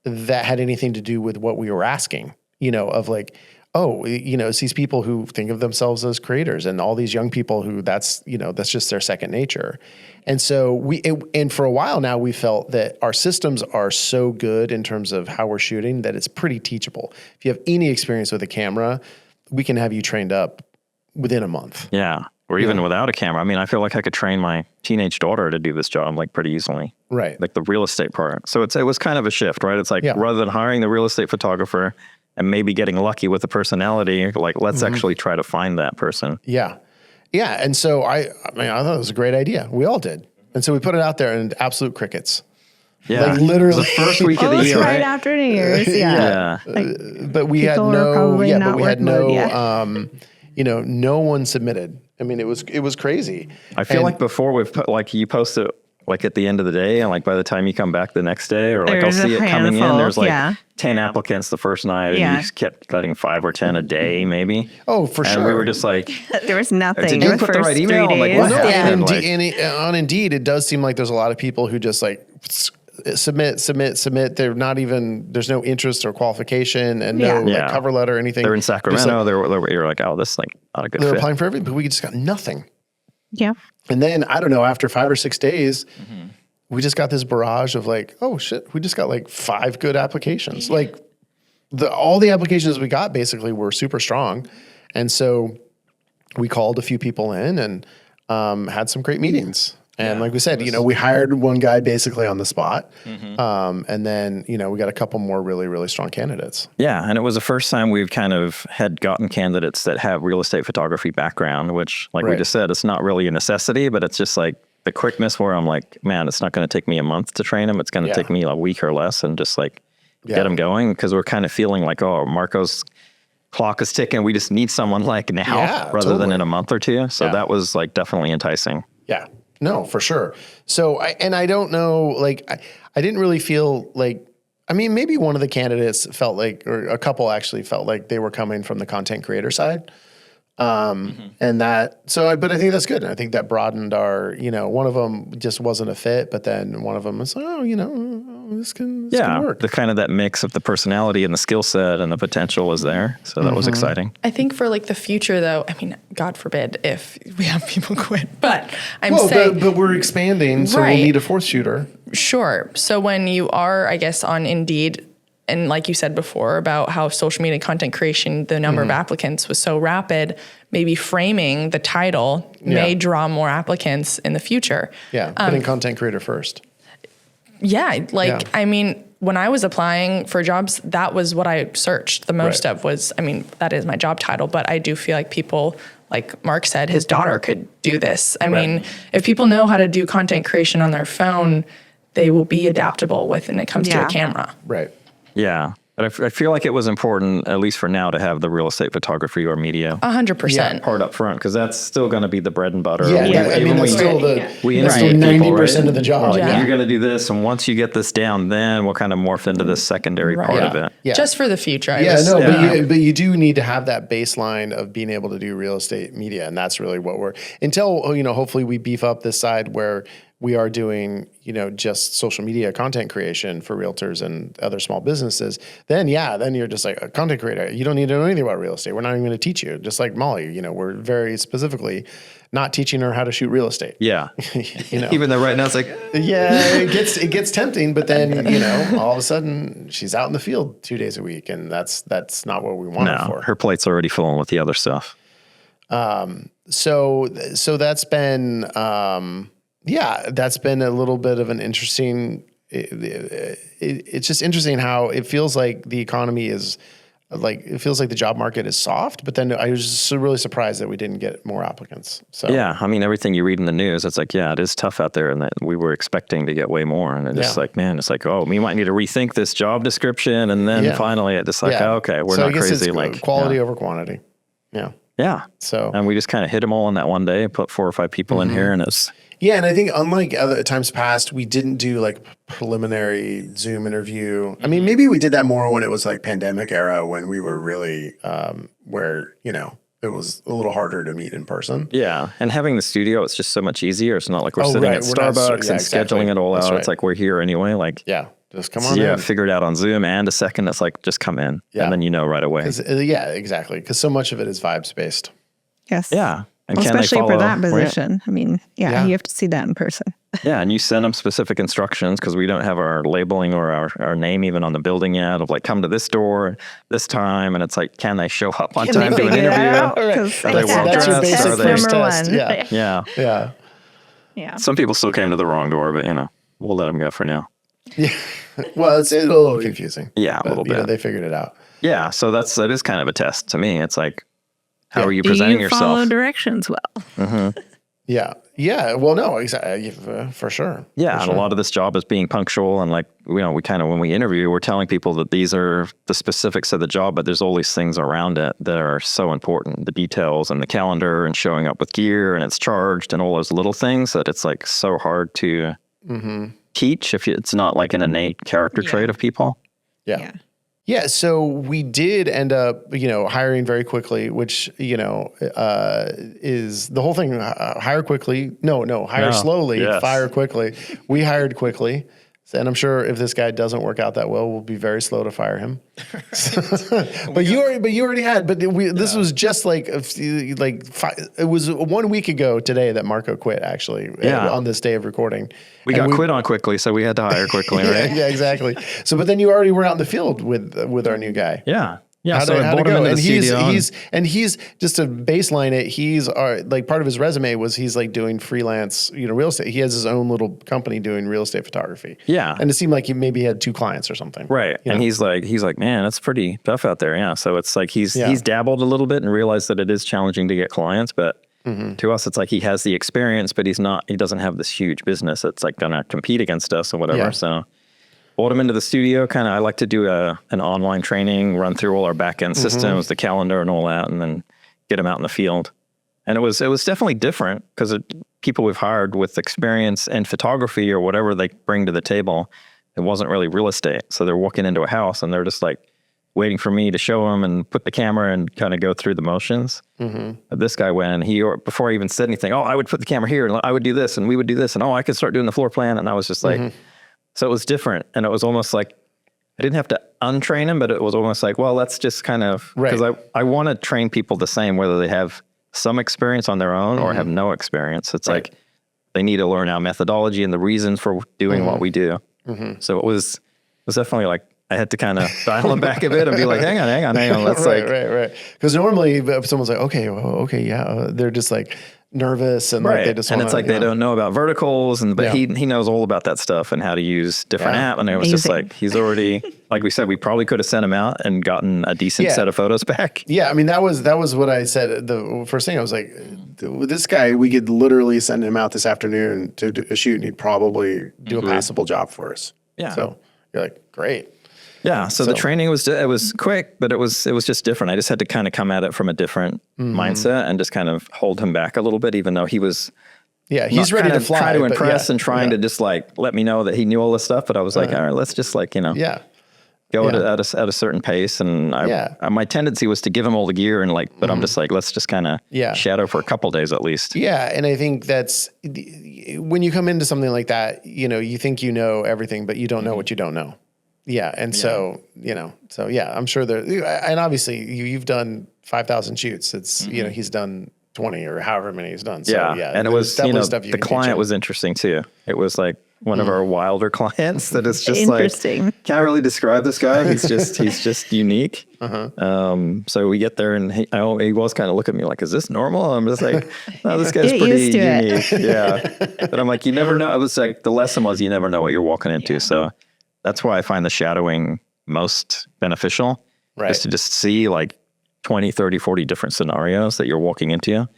that had anything to do with what we were asking, of like, it's these people who think of themselves as creators and all these young people who that's just their second nature. And so and for a while now, we felt that our systems are so good in terms of how we're shooting that it's pretty teachable. If you have any experience with a camera, we can have you trained up within a month. Yeah. Or even without a camera. I mean, I feel like I could train my teenage daughter to do this job like pretty easily. Right. Like the real estate part. So it was kind of a shift, right? It's like rather than hiring the real estate photographer and maybe getting lucky with the personality, like let's actually try to find that person. Yeah. Yeah. And so I thought it was a great idea. We all did. And so we put it out there and absolute crickets. Yeah. Like literally. The first week of the year, right after New Year's. Yeah. But we had no one submitted. I mean, it was crazy. I feel like before we've put like you post it like at the end of the day, and like by the time you come back the next day, or like I'll see it coming in, there's like 10 applicants the first night, and you just kept getting 5 or 10 a day, maybe. Oh, for sure. And we were just like, there was nothing. Did you put the right email? I'm like, well, no, and on Indeed, it does seem like there's a lot of people who just like submit. They're not even, there's no interest or qualification and no like cover letter or anything. They're in Sacramento. You're like, oh, this is like not a good fit. They're applying for everything, but we just got nothing. Yeah. And then, I don't know, after 5 or 6 days, we just got this barrage of like, oh shit, we just got like 5 good applications. Like all the applications we got basically were super strong. And so we called a few people in and had some great meetings. And like we said, we hired one guy basically on the spot. And then, we got a couple more really, really strong candidates. Yeah. And it was the first time we've kind of had gotten candidates that have real estate photography background, which like we just said, it's not really a necessity, but it's just like the quickness where I'm like, man, it's not going to take me a month to train them. It's going to take me a week or less and just like get them going. Because we're kind of feeling like, oh, Marco's clock is ticking. We just need someone like now rather than in a month or two. So that was like definitely enticing. Yeah. No, for sure. So, I don't know, like, I didn't really feel like, I mean, maybe one of the candidates felt like, or a couple actually felt like they were coming from the content creator side. And that, but I think that's good. I think that broadened our, one of them just wasn't a fit, but then one of them was, this can work. The kind of that mix of the personality and the skill set and the potential was there. So that was exciting. I think for like the future though, I mean, God forbid if we have people quit, but I'm saying. But we're expanding, so we need a fourth shooter. Sure. So when you are, I guess, on Indeed, and like you said before about how social media content creation, the number of applicants was so rapid, maybe framing the title may draw more applicants in the future. Yeah, putting content creator first. Yeah, I mean, when I was applying for jobs, that was what I searched the most of was, I mean, that is my job title, but I do feel like people, like Mark said, his daughter could do this. I mean, if people know how to do content creation on their phone, they will be adaptable when it comes to a camera. Right. Yeah. But I feel like it was important, at least for now, to have the real estate photography or media 100% part up front, because that's still going to be the bread and butter. I mean, that's still we interview 90% of the job. You're going to do this, and once you get this down, then we'll kind of morph into this secondary part of it. Yeah. Just for the future. But you do need to have that baseline of being able to do real estate media, and that's really what we're until hopefully we beef up this side where we are doing, just social media content creation for realtors and other small businesses, then you're just like a content creator. You don't need to know anything about real estate. We're not even going to teach you. Just like Molly, we're very specifically not teaching her how to shoot real estate. Yeah. Even though right now it's like, it gets tempting, but then, all of a sudden she's out in the field 2 days a week, and that's not what we want her for. Her plate's already filling with the other stuff. So that's been, that's been a little bit of an interesting. It's just interesting how it feels like the economy is like it feels like the job market is soft, but then I was just really surprised that we didn't get more applicants. So yeah, I mean, everything you read in the news, it's like, yeah, it is tough out there, and that we were expecting to get way more, and it's like, man, it's like, oh, we might need to rethink this job description, and then finally it's just like, oh, okay, we're not crazy. It's like quality over quantity. Yeah. Yeah. So, and we just kind of hit them all in that one day, put 4 or 5 people in here, and it's. Yeah, and I think unlike other times past, we didn't do like preliminary Zoom interview. I mean, maybe we did that more when it was like pandemic era, when we were really where, you know, it was a little harder to meet in person. Yeah, and having the studio, it's just so much easier. It's not like we're sitting at Starbucks and scheduling it all out. It's like we're here anyway. Like just come on in. Yeah, figure it out on Zoom, and a second, it's like just come in, and then you know right away. Yeah, exactly, because so much of it is vibes based. Yes. Yeah. And well, especially for that position. I mean, you have to see that in person. Yeah, and you send them specific instructions because we don't have our labeling or our name even on the building yet of like, come to this door this time. And it's like, can they show up on time to an interview? Are they well dressed? Are they number one? Yeah. Some people still came to the wrong door, but, you know, we'll let them go for now. Yeah. Well, it's a little confusing. Yeah, a little bit. You know, they figured it out. Yeah, so that is kind of a test to me. It's like, how are you presenting yourself? Follow directions well? Mm-hmm. Yeah. Well, no, exactly, for sure. Yeah, and a lot of this job is being punctual, and like, you know, we kind of, when we interview, we're telling people that these are the specifics of the job, but there's all these things around it that are so important, the details and the calendar and showing up with gear and it's charged and all those little things that it's like so hard to teach if it's not like an innate character trait of people. Yeah, so we did end up, you know, hiring very quickly, which, you know, is the whole thing. Hire quickly. Hire slowly, fire quickly. We hired quickly. And I'm sure if this guy doesn't work out that well, we'll be very slow to fire him. But you already had. But this was just like it was 1 week ago today that Marco quit. Actually, on this day of recording, we got quit on quickly, so we had to hire quickly, right? Yeah, exactly. So, but then you already were out in the field with our new guy. Yeah, so I brought him into the studio. He's just to baseline it. He's like part of his resume was he's like doing freelance, you know, real estate. He has his own little company doing real estate photography. Yeah, and it seemed like he maybe had 2 clients or something. Right, and know? he's like, man, it's pretty tough out there. Yeah, so it's like he's dabbled a little bit and realized that it is challenging to get clients, but to us, it's like he has the experience, but he doesn't have this huge business that's like gonna compete against us or whatever. Yeah. So. Brought him into the studio. I like to do an online training, run through all our back end systems, the calendar and all that, and then get him out in the field. And it was definitely different because people we've hired with experience in photography or whatever they bring to the table, it wasn't really real estate. So they're walking into a house and they're just like waiting for me to show them and put the camera and kind of go through the motions. But this guy went, before I even said anything, I would put the camera here and I would do this and we would do this and I could start doing the floor plan. And I was just like, so it was different. And it was almost like, I didn't have to untrain him, but it was almost like, well, let's just kind of, because I want to train people the same, whether they have some experience on their own or have no experience. It's like, they need to learn our methodology and the reasons for doing what we do. So it was definitely like, I had to kind of dial them back a bit and be like, hang on. Let's right. Because normally if someone's like, they're just like nervous and like they just and it's like they don't know about verticals but he knows all about that stuff and how to use different app. And it was just like, he's already, like we said, we probably could have sent him out and gotten a decent set of photos back. Yeah. I mean, that was what I said. The first thing I was like, with this guy, we could literally send him out this afternoon to do a shoot and he'd probably do a passable job for us. Yeah. So you're like, great. Yeah, so the training was quick, but it was just different. I just had to kind of come at it from a different mindset and just kind of hold him back a little bit, even though he was he's ready to fly, try to impress and trying to just like let me know that he knew all this stuff. But I was like, all right, let's just like go at a certain pace. And my tendency was to give him all the gear and like, but I'm just like, let's just kind of shadow for a couple days at least. Yeah, and I think that's when you come into something like that, you know, you think you know everything, but you don't know what you don't know. Yeah. And so, you know, I'm sure and obviously you've done 5,000 shoots. It's, you know, he's done 20 or however many he's done. So and it was, you know, the client was interesting too. It was like one of our wilder clients that is just interesting. Like, can't really describe this guy. He's just unique. So we get there and he was kind of looking at me like, is this normal? I'm just like, no, this guy's pretty unique. Yeah. But I'm like, you never know. It was like, the lesson was you never know what you're walking into. So that's why I find the shadowing most beneficial Right. Is to just see like 20, 30, 40 different scenarios that you're walking into.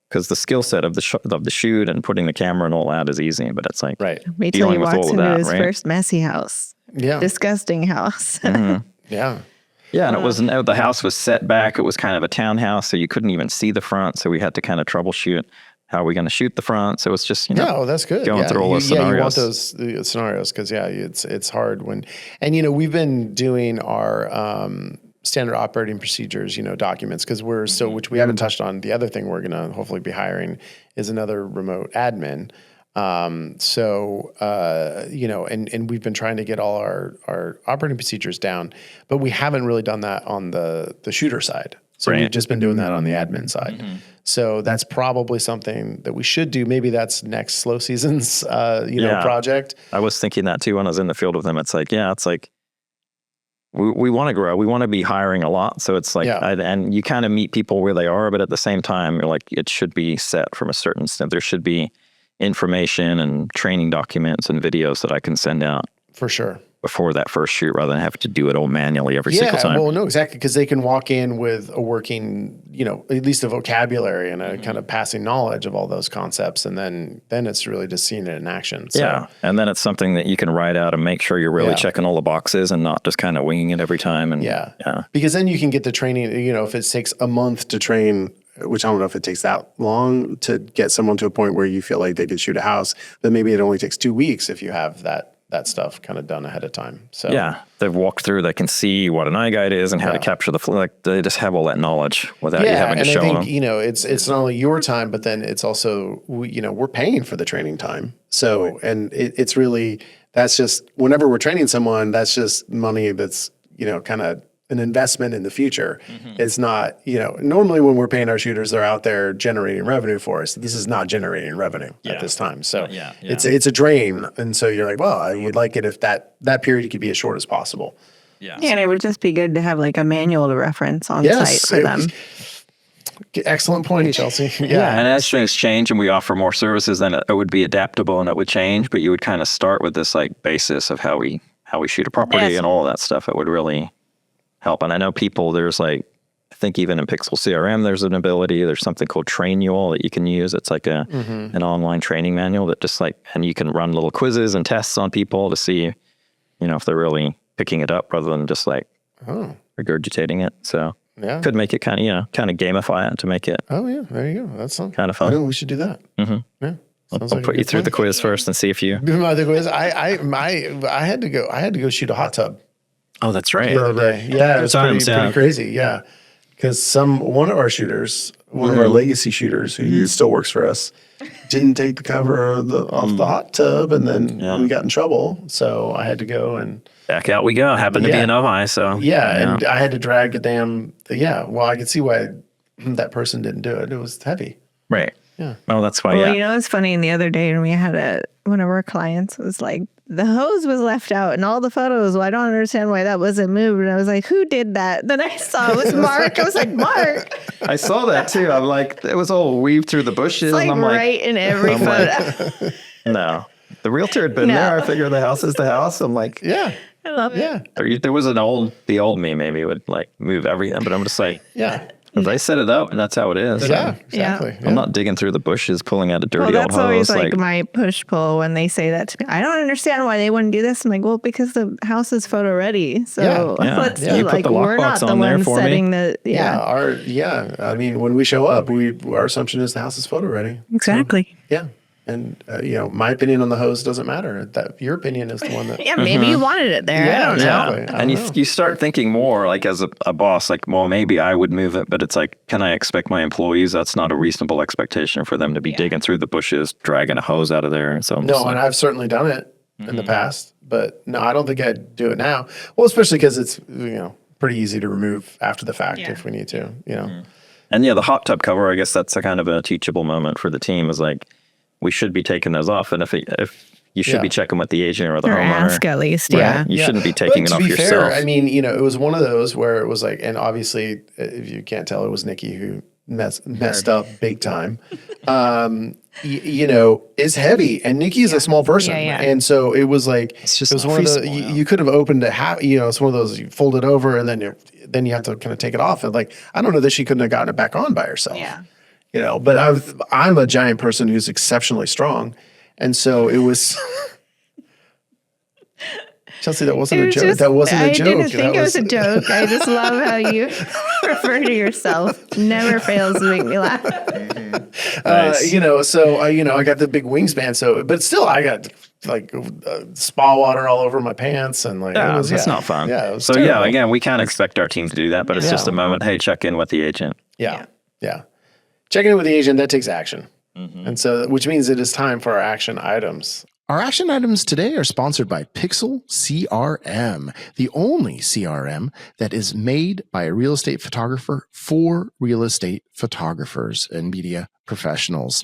Because the skill set of the shoot and putting the camera and all that is easy, but it's like wait till he walks into his first messy house. Yeah. Disgusting house. Mm-hmm. Yeah. Yeah, and it wasn't, the house was set back. It was kind of a townhouse, so you couldn't even see the front. So we had to kind of troubleshoot how are we going to shoot the front. So it's just, that's good. Going through all those scenarios. Yeah, you want those scenarios because, it's hard when, and, we've been doing our standard operating procedures, documents, because which we haven't touched on. The other thing we're going to hopefully be hiring is another remote admin. And we've been trying to get all our operating procedures down, but we haven't really done that on the shooter side. So we've just been doing that on the admin side. Mm-hmm. So that's probably something that we should do. Maybe that's next slow season's, project. I was thinking that too when I was in the field with them. It's like, we want to grow. We want to be hiring a lot. So it's like, and you kind of meet people where they are, but at the same time, you're like, it should be set from a certain step. There should be information and training documents and videos that I can send out. For sure. Before that first shoot, rather than have to do it all manually every single time. Well, no, exactly. Because they can walk in with a working, at least a vocabulary and a kind of passing knowledge of all those concepts. And then it's really just seeing it in action. So, yeah. And then it's something that you can write out and make sure you're really checking all the boxes and not just kind of winging it every time. And because then you can get the training, if it takes a month to train, which I don't know if it takes that long to get someone to a point where you feel like they could shoot a house, then maybe it only takes 2 weeks if you have that stuff kind of done ahead of time. So they've walked through, they can see what an eye guide is and how to capture the flow. Like they just have all that knowledge without you having to show them. I think, it's not only your time, but then it's also, we're paying for the training time. So, and it's really, that's just, whenever we're training someone, that's just money that's, kind of an investment in the future. Mm-hmm. It's not, normally when we're paying our shooters, they're out there generating revenue for us. This is not generating revenue at this time. So it's a drain. And so you're like, well, I would like it if that period could be as short as possible. Yeah. And it would just be good to have like a manual to reference on site for them. Excellent point, Chelsea. And as things change and we offer more services, then it would be adaptable and it would change, but you would kind of start with this like basis of how we shoot a property and all of that stuff. It would really help. And I know there's like, I think even in Pixel CRM, there's an ability, there's something called Trainual that you can use. It's like an online training manual that just like, and you can run little quizzes and tests on people to see, if they're really picking it up rather than just like regurgitating it. So could make it kind of gamify it to make it. Oh yeah. There you go. That's kind of fun. We should do that. Mm-hmm. Yeah. I'll put you through the quiz first and see if you. The quiz. I had to go shoot a hot tub. Oh, that's right. Yeah, it was pretty crazy. Yeah, because one of our shooters, one of our legacy shooters, who still works for us, didn't take the cover off the hot tub, and then we got in trouble. So I had to go and back out we go. Happened to be an OI, so and I had to drag the damn. Well, I could see why that person didn't do it. It was heavy. Right. Yeah. Oh, that's why. Well, it's funny. The other day when we had one of our clients was like, the hose was left out in all the photos. Well, I don't understand why that wasn't moved. And I was like, who did that? Then I saw it was Mark. I was like, Mark. I saw that too. I'm like, it was all weaved through the bushes. It's like and I'm right in every photo. No. The realtor had been there. I figured the house is the house. I'm like, I love it. Yeah. There was the old me maybe would like move everything, but I'm just like, if they set it up and that's how it is. Yeah, exactly. I'm not digging through the bushes, pulling out a dirty old hose. That's always like my push-pull when they say that to me. I don't understand why they wouldn't do this. I'm like, well, because the house is photo ready. So let's do like, we're not the ones setting the, I mean, when we show up, our assumption is the house is photo ready. Exactly. So, and, my opinion on the hose doesn't matter. Your opinion is the one that... maybe you wanted it there. I don't know. Exactly. And you start thinking more like as a boss, like, well, maybe I would move it, but it's like, can I expect my employees? That's not a reasonable expectation for them to be digging through the bushes, dragging a hose out of there. So and I've certainly done it in the past, but no, I don't think I'd do it now. Well, especially because it's, pretty easy to remove after the fact if we need to, And the hot tub cover, I guess that's a kind of a teachable moment for the team is like, we should be taking those off. And if you should be checking with the agent or the homeowner. Ask at least, You shouldn't be taking it off yourself. Fair, I mean, it was one of those where it was like, and obviously, if you can't tell, it was Nikki who messed up big time, is heavy. And Nikki's a small person. And so it was like, it was one of the, you could have opened it's one of those, you fold it over and then you have to kind of take it off. And like, I don't know that she couldn't have gotten it back on by herself. Yeah. But I'm a giant person who's exceptionally strong. And so it was... Chelsea, that wasn't a joke. That wasn't a joke. I didn't think it was a joke. I just love how you refer to yourself. Never fails to make me laugh. Nice. I got the big wingspan. But still, I got like spa water all over my pants, and like that's not fun. Yeah. It was so terrible. again, we can't expect our team to do that, but it's just a moment. Hey, check in with the agent. Yeah. Checking in with the agent, that takes action, and so which means it is time for our action items. Our action items today are sponsored by Pixel CRM, the only CRM that is made by a real estate photographer for real estate photographers and media professionals.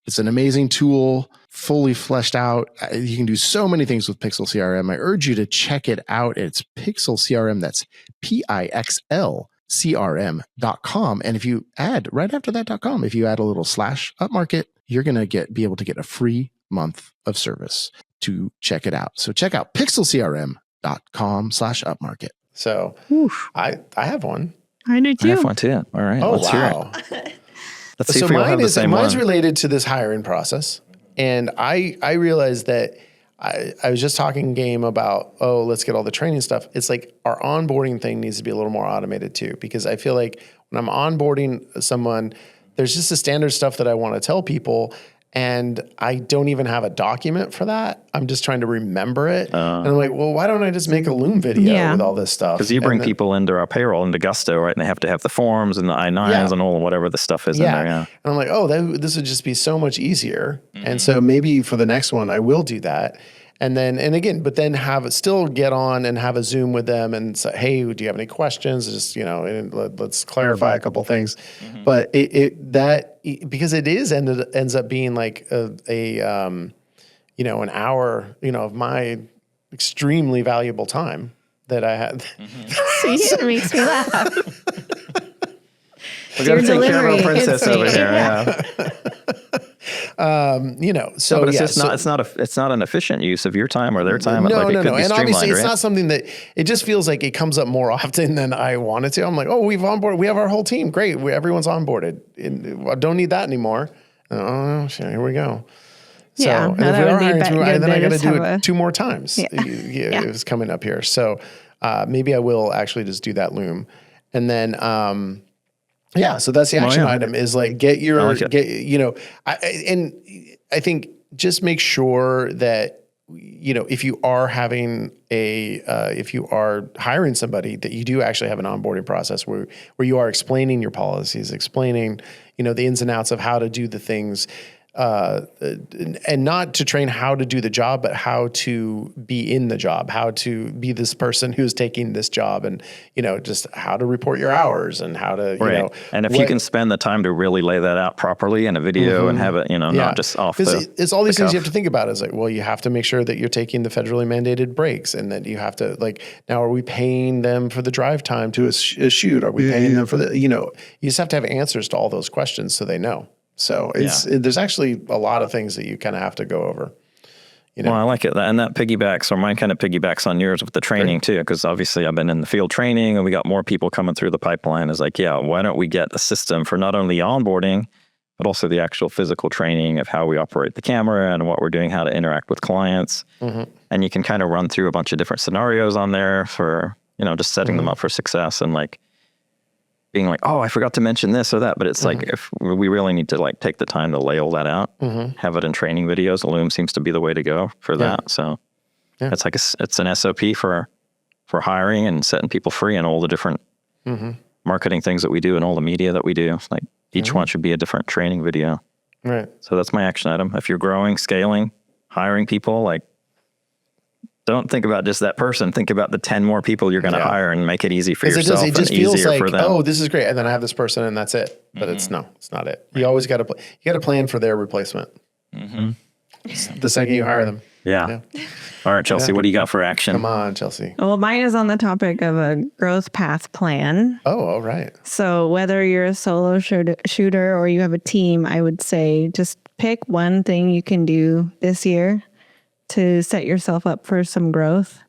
It's an amazing tool, fully fleshed out. You can do so many things with Pixel CRM. I urge you to check it out. It's Pixel CRM. That's PIXL. CRM.com. And if you add right after that.com, if you add a little /Upmarket, you're going to be able to get a free month of service to check it out. So check out pixelcrm.com/upmarket. So I have one. I do too. I have one too. All right. Let's hear it. Let's see if we all have the same one. Mine's related to this hiring process. And I realized that I was just talking game about, let's get all the training stuff. It's like our onboarding thing needs to be a little more automated too, because I feel like when I'm onboarding someone, there's just the standard stuff that I want to tell people. And I don't even have a document for that. I'm just trying to remember it. And I'm like, well, why don't I just make a Loom video with all this stuff? Because you bring people into our payroll, into Gusto, right? And they have to have the forms and the I-9s and all whatever the stuff is in there. Yeah. And I'm like, this would just be so much easier. And so maybe for the next one, I will do that. And then still get on and have a Zoom with them and say, hey, do you have any questions? Just, let's clarify a couple things. But because it ends up being like an hour, of my extremely valuable time that I had. See, it makes me laugh. We got to take care of our princess over here. Yeah. So it's not an efficient use of your time or their time. No. And obviously it's not something that it just feels like it comes up more often than I wanted to. I'm like, we have our whole team. Great. Everyone's onboarded. I don't need that anymore. Oh, here we go. So, and if we are hiring then I got to do it 2 more times. It was coming up here. So, maybe I will actually just do that Loom. And then, so that's the action item is like I think just make sure that, if you are having if you are hiring somebody, that you do actually have an onboarding process where you are explaining your policies, explaining, the ins and outs of how to do the things, and not to train how to do the job, but how to be in the job, how to be this person who's taking this job, and just how to report your hours and how to and if you can spend the time to really lay that out properly in a video and have it not just off it's all these things you have to think about. Is like, well, you have to make sure that you're taking the federally mandated breaks, and that you have to now, are we paying them for the drive time to a shoot? Are we paying them for the you just have to have answers to all those questions so they know. So there's actually a lot of things that you kind of have to go over. Well, I like it. And that piggybacks, or mine kind of piggybacks on yours with the training too, because obviously I've been in the field training and we got more people coming through the pipeline. It's like, why don't we get a system for not only onboarding, but also the actual physical training of how we operate the camera and what we're doing, how to interact with clients. And you can kind of run through a bunch of different scenarios on there for, just setting them up for success, and being like, I forgot to mention this or that. But it's like, if we really need to take the time to lay all that out, have it in training videos. Loom seems to be the way to go for that. So it's like it's an SOP for hiring and setting people free, and all the different marketing things that we do and all the media that we do. Like each one should be a different training video. Right. So that's my action item. If you're growing, scaling, hiring people, don't think about just that person. Think about the 10 more people you're going to hire, and make it easy for yourself and easier for them. This is great. And then I have this person and that's it. But it's not it. You always got to plan for their replacement. The second you hire them. Yeah. All right, Chelsea, what do you got for action? Come on, Chelsea. Well, mine is on the topic of a growth path plan. Oh, all right. So whether you're a solo shooter or you have a team, I would say just pick one thing you can do this year to set yourself up for some growth,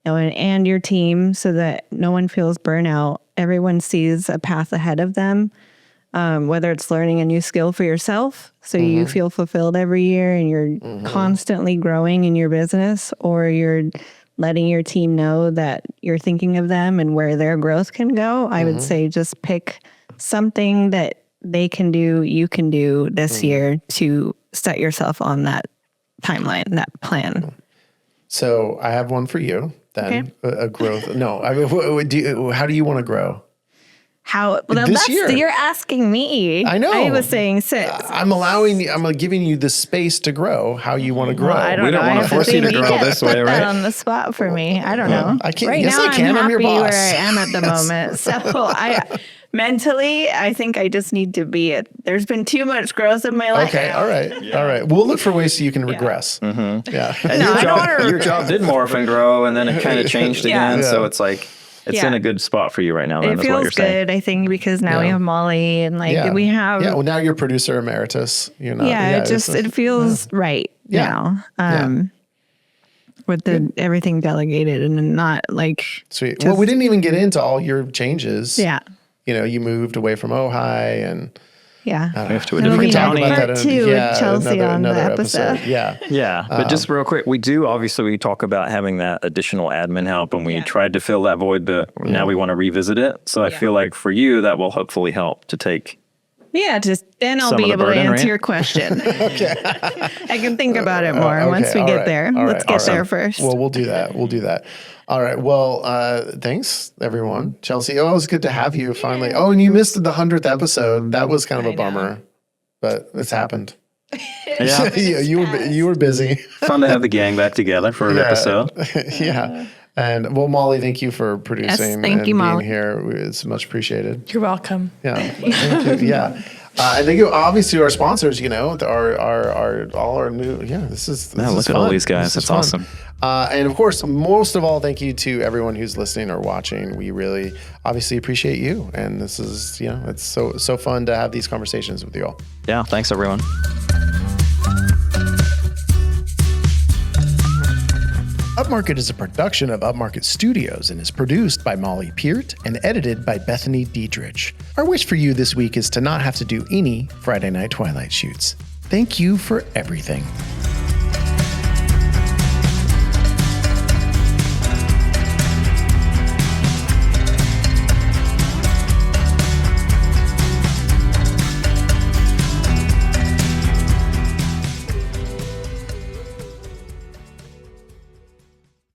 and your team, so that no one feels burnout. Everyone sees a path ahead of them. Whether it's learning a new skill for yourself, so you feel fulfilled every year and you're constantly growing in your business, or you're letting your team know that you're thinking of them and where their growth can go, I would say just pick something that they can do, you can do this year to set yourself on that timeline, that plan. So I have one for you then. Okay. A growth. No, I mean, how do you want to grow? You're asking me. I know. I was saying 6. I'm giving you the space to grow how you want to grow. Well, we don't want to force you to grow this way, right? That on the spot for me. I don't know. I can't. Right yes, now, I can. I'm your happy boss. where I am at the moment. So mentally, I think I just need to be there's been too much growth in my life. Okay. All right. Yeah. All right. We'll look for ways so you can regress. Yeah. And your job did morph and grow, and then it kind of changed again. Yeah. So it's like, it's in a good spot for you right now. Then, it feels good, I think, because now we have Molly and we have. Yeah, well, now you're producer emeritus. You're not. Yeah, it feels right now. With everything delegated and not like. Sweet. Well, we didn't even get into all your changes. Yeah. You moved away from Ojai and. Yeah. We have to a different county. Part 2 with Chelsea on the episode. Yeah. But just real quick, we talk about having that additional admin help, and we tried to fill that void, but now we want to revisit it. So I feel like for you, that will hopefully help to take. Yeah, then I'll be able to answer your question. Okay. I can think about it more once we get there. Let's get there first. Well, we'll do that. All right. Well, thanks, everyone. Chelsea, it was good to have you finally. Oh, and you missed the 100th episode. That was kind of a bummer, but it's happened. Yeah. You were busy. Fun to have the gang back together for an episode. Yeah. And well, Molly, thank you for producing thank you, Molly. being here. It's much appreciated. You're welcome. Yeah. Thank you. Yeah. And thank you, obviously, our sponsors, our all our new, this is look at all these guys. That's awesome. And of course, most of all, thank you to everyone who's listening or watching. We really obviously appreciate you. And this is, it's so fun to have these conversations with you all. Yeah. Thanks, everyone. Upmarket is a production of Upmarket Studios and is produced by Molly Peart and edited by Bethany Diedrich. Our wish for you this week is to not have to do any Friday Night Twilight shoots. Thank you for everything.